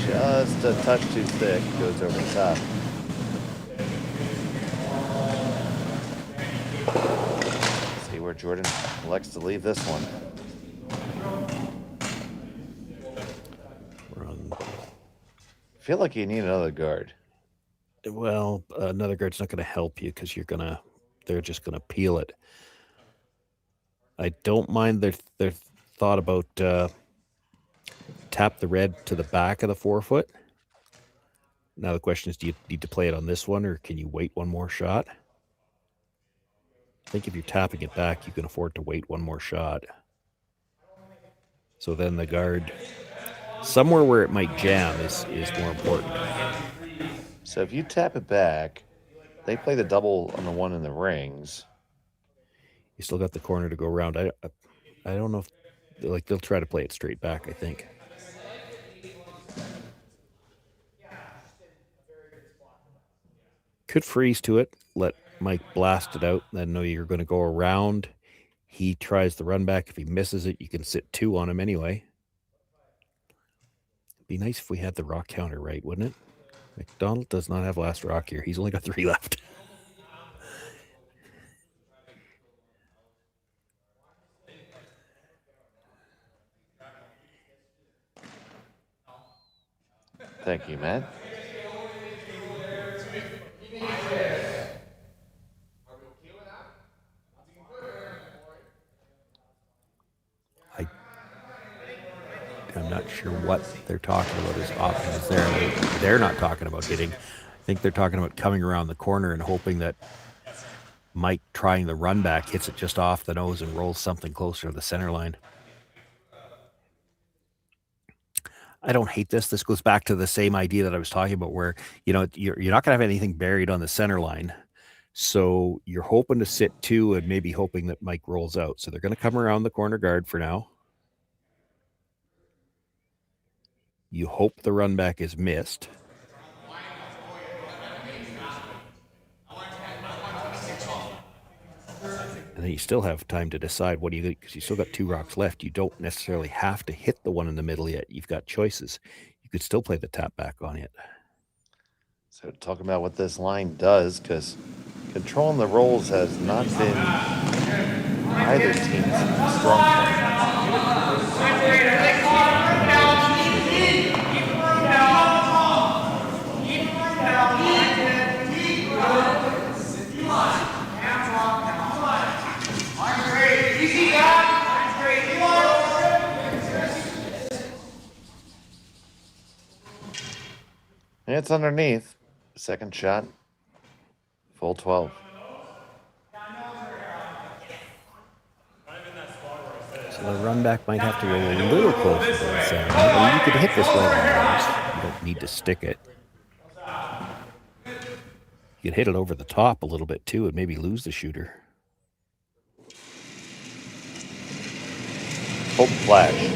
Just a touch too thick. Goes over the top. See where Jordon elects to leave this one. I feel like you need another guard. Well, another guard's not going to help you because they're just going to peel it. I don't mind their thought about tap the red to the back of the 4-foot. Now the question is, do you need to play it on this one, or can you wait one more shot? I think if you're tapping it back, you can afford to wait one more shot. So then the guard, somewhere where it might jam is more important. So if you tap it back, they play the double on the one in the rings. You still got the corner to go around. I don't know if they'll try to play it straight back, I think. Could freeze to it, let Mike blast it out, then know you're going to go around. He tries the run back. If he misses it, you can sit 2 on him anyway. It'd be nice if we had the rock counter right, wouldn't it? McDonald does not have last rock here. He's only got 3 left. Thank you, Matt. I'm not sure what they're talking about as often as they're not talking about hitting. I think they're talking about coming around the corner and hoping that Mike, trying the run back, hits it just off the nose and rolls something closer to the center line. I don't hate this. This goes back to the same idea that I was talking about where, you're not going to have anything buried on the center line. So you're hoping to sit 2 and maybe hoping that Mike rolls out. So they're going to come around the corner guard for now. You hope the run back is missed. And then you still have time to decide what do you think, because you still got 2 rocks left. You don't necessarily have to hit the one in the middle yet. You've got choices. You could still play the tap back on it. So talking about what this line does, because controlling the rolls has not been either team's strong point. And it's underneath. Second shot. Full 12. So the run back might have to roll a little closer to the center. I mean, you could hit this right on the nose. You don't need to stick it. You could hit it over the top a little bit too and maybe lose the shooter. Hold the flash.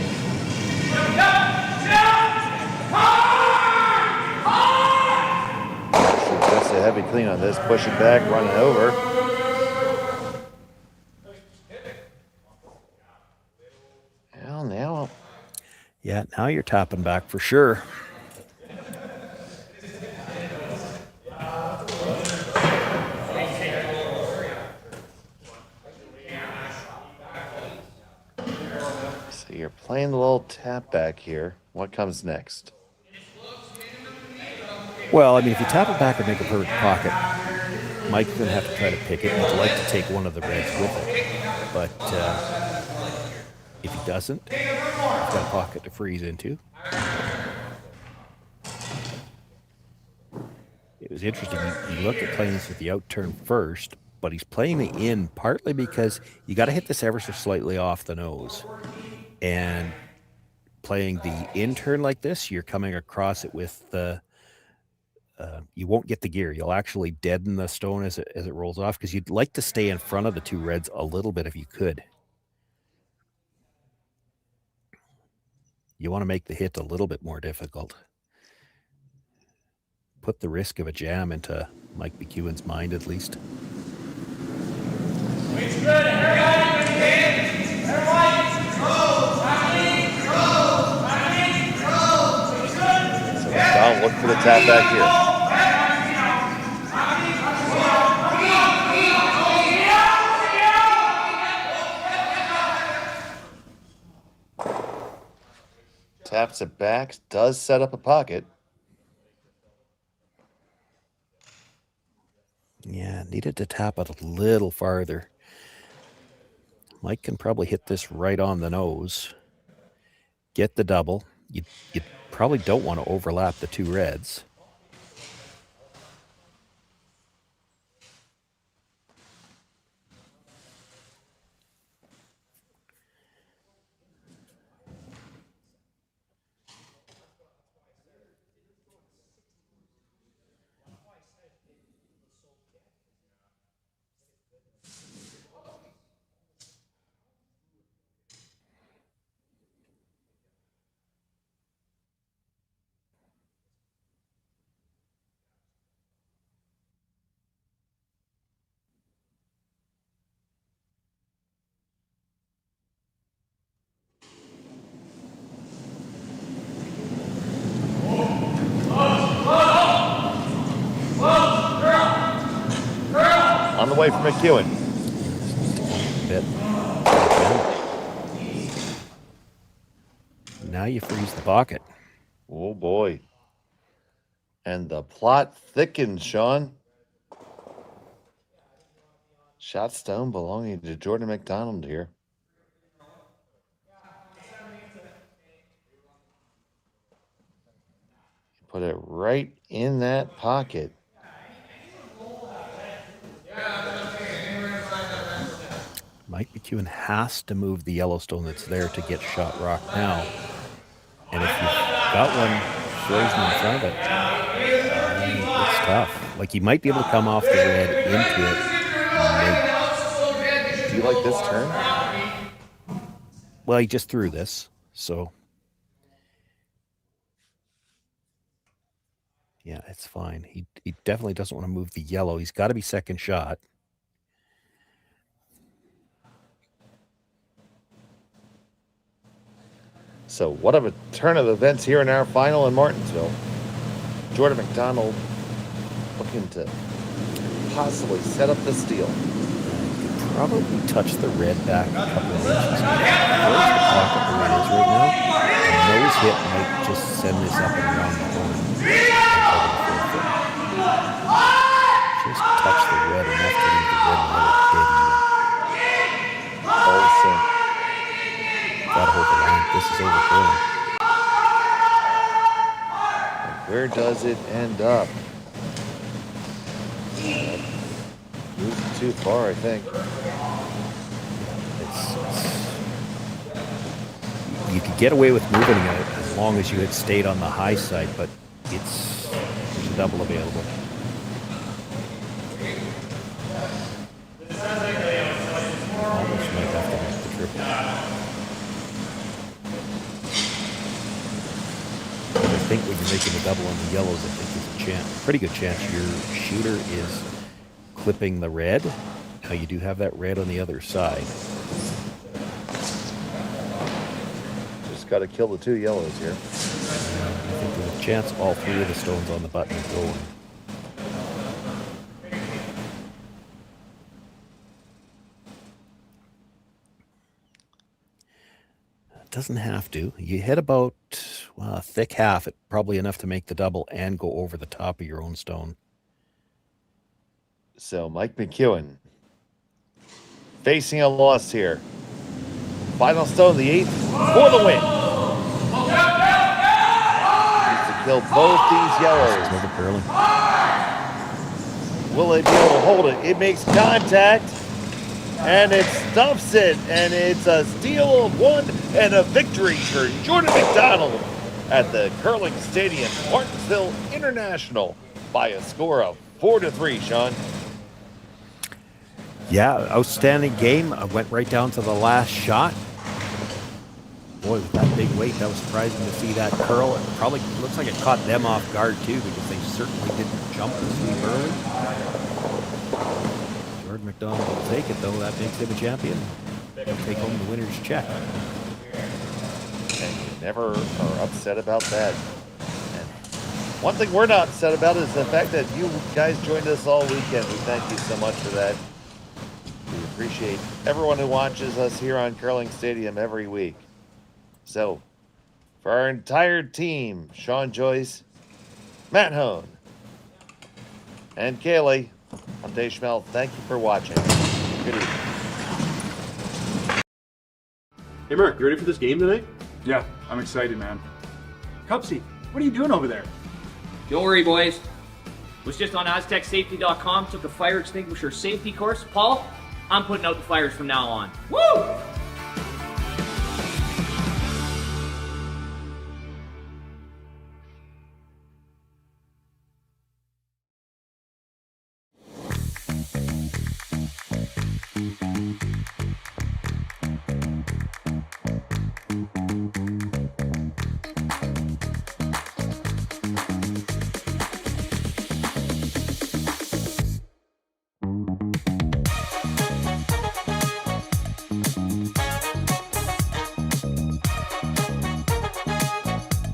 Just a heavy clean on this. Pushing back, running over. Well, now. Yeah, now you're tapping back for sure. So you're playing the little tap back here. What comes next? Well, I mean, if you tap it back and make a perfect pocket, Mike's going to have to try to pick it. He'd like to take one of the reds with it. But if he doesn't, he's got a pocket to freeze into. It was interesting. He looked at playing this with the out turn first, but he's playing the in partly because you got to hit this ever so slightly off the nose. And playing the in turn like this, you're coming across it with the... you won't get the gear. You'll actually deaden the stone as it rolls off because you'd like to stay in front of the 2 reds a little bit if you could. You want to make the hit a little bit more difficult. Put the risk of a jam into Mike McEwen's mind at least. So McDonald look for the tap back here. Taps it back, does set up a pocket. Yeah, needed to tap it a little farther. Mike can probably hit this right on the nose. Get the double. You probably don't want to overlap the 2 reds. On the way from McEwen. Bit. Now you freeze the pocket. Oh boy. And the plot thickens, Sean. Shot stone belonging to Jordon McDonald here. Put it right in that pocket. Mike McEwen has to move the Yellowstone that's there to get shot rock now. And if you've That one throws him in front of it. It's tough. Like, he might be able to come off the red into it. Do you like this turn? Well, he just threw this, so. Yeah, it's fine. He definitely doesn't want to move the yellow. He's got to be second shot. So what of a turn of events here in our final in Martensville. Jordon McDonald looking to possibly set up the steal. Probably touch the red back a couple of inches. Where's the pocket where it is right now? A nose hit might just send this up and around the horn. Just touch the red enough to leave the red and let it dead even. Also, gotta hold the line. This is over curling. where does it end up? Moved too far, I think. You could get away with moving it as long as you had stayed on the high side, but there's a double available. Almost might have to make the triple. I think when you're making a double on the yellows, I think there's a pretty good chance your shooter is clipping the red. Now you do have that red on the other side. Just got to kill the two yellows here. I think there's a chance all three of the stones on the button are going. Doesn't have to. You hit about a thick half, probably enough to make the double and go over the top of your own stone. So Mike McEwen facing a loss here. Final stone, the 8th for the win. Needs to kill both these yellows. Will it be able to hold it? It makes contact. And it stuffs it, and it's a steal of 1 and a victory for Jordon McDonald at the Curling Stadium, Martensville International, by a score of 4-3, Sean. Yeah, outstanding game. I went right down to the last shot. Boy, with that big weight, that was surprising to see that curl. It probably looks like it caught them off guard, too, because they certainly didn't jump the sweep early. Jordon McDonald will take it, though. That makes him a champion. He'll take home the winner's check. And you never are upset about that. And one thing we're not upset about is the fact that you guys joined us all weekend. We thank you so much for that. We appreciate everyone who watches us here on Curling Stadium every week. So, for our entire team, Sean Joyce, Matt Hone, and Kaylee, I'm Dave Schmel. Thank you for watching. Good evening. Hey, Mark, you ready for this game tonight? Yeah, I'm excited, man. Cupsy, what are you doing over there? Don't worry, boys. Was just on aztecsafety.com, took a fire extinguisher safety course. Paul, I'm putting out the fires from now on. Woo!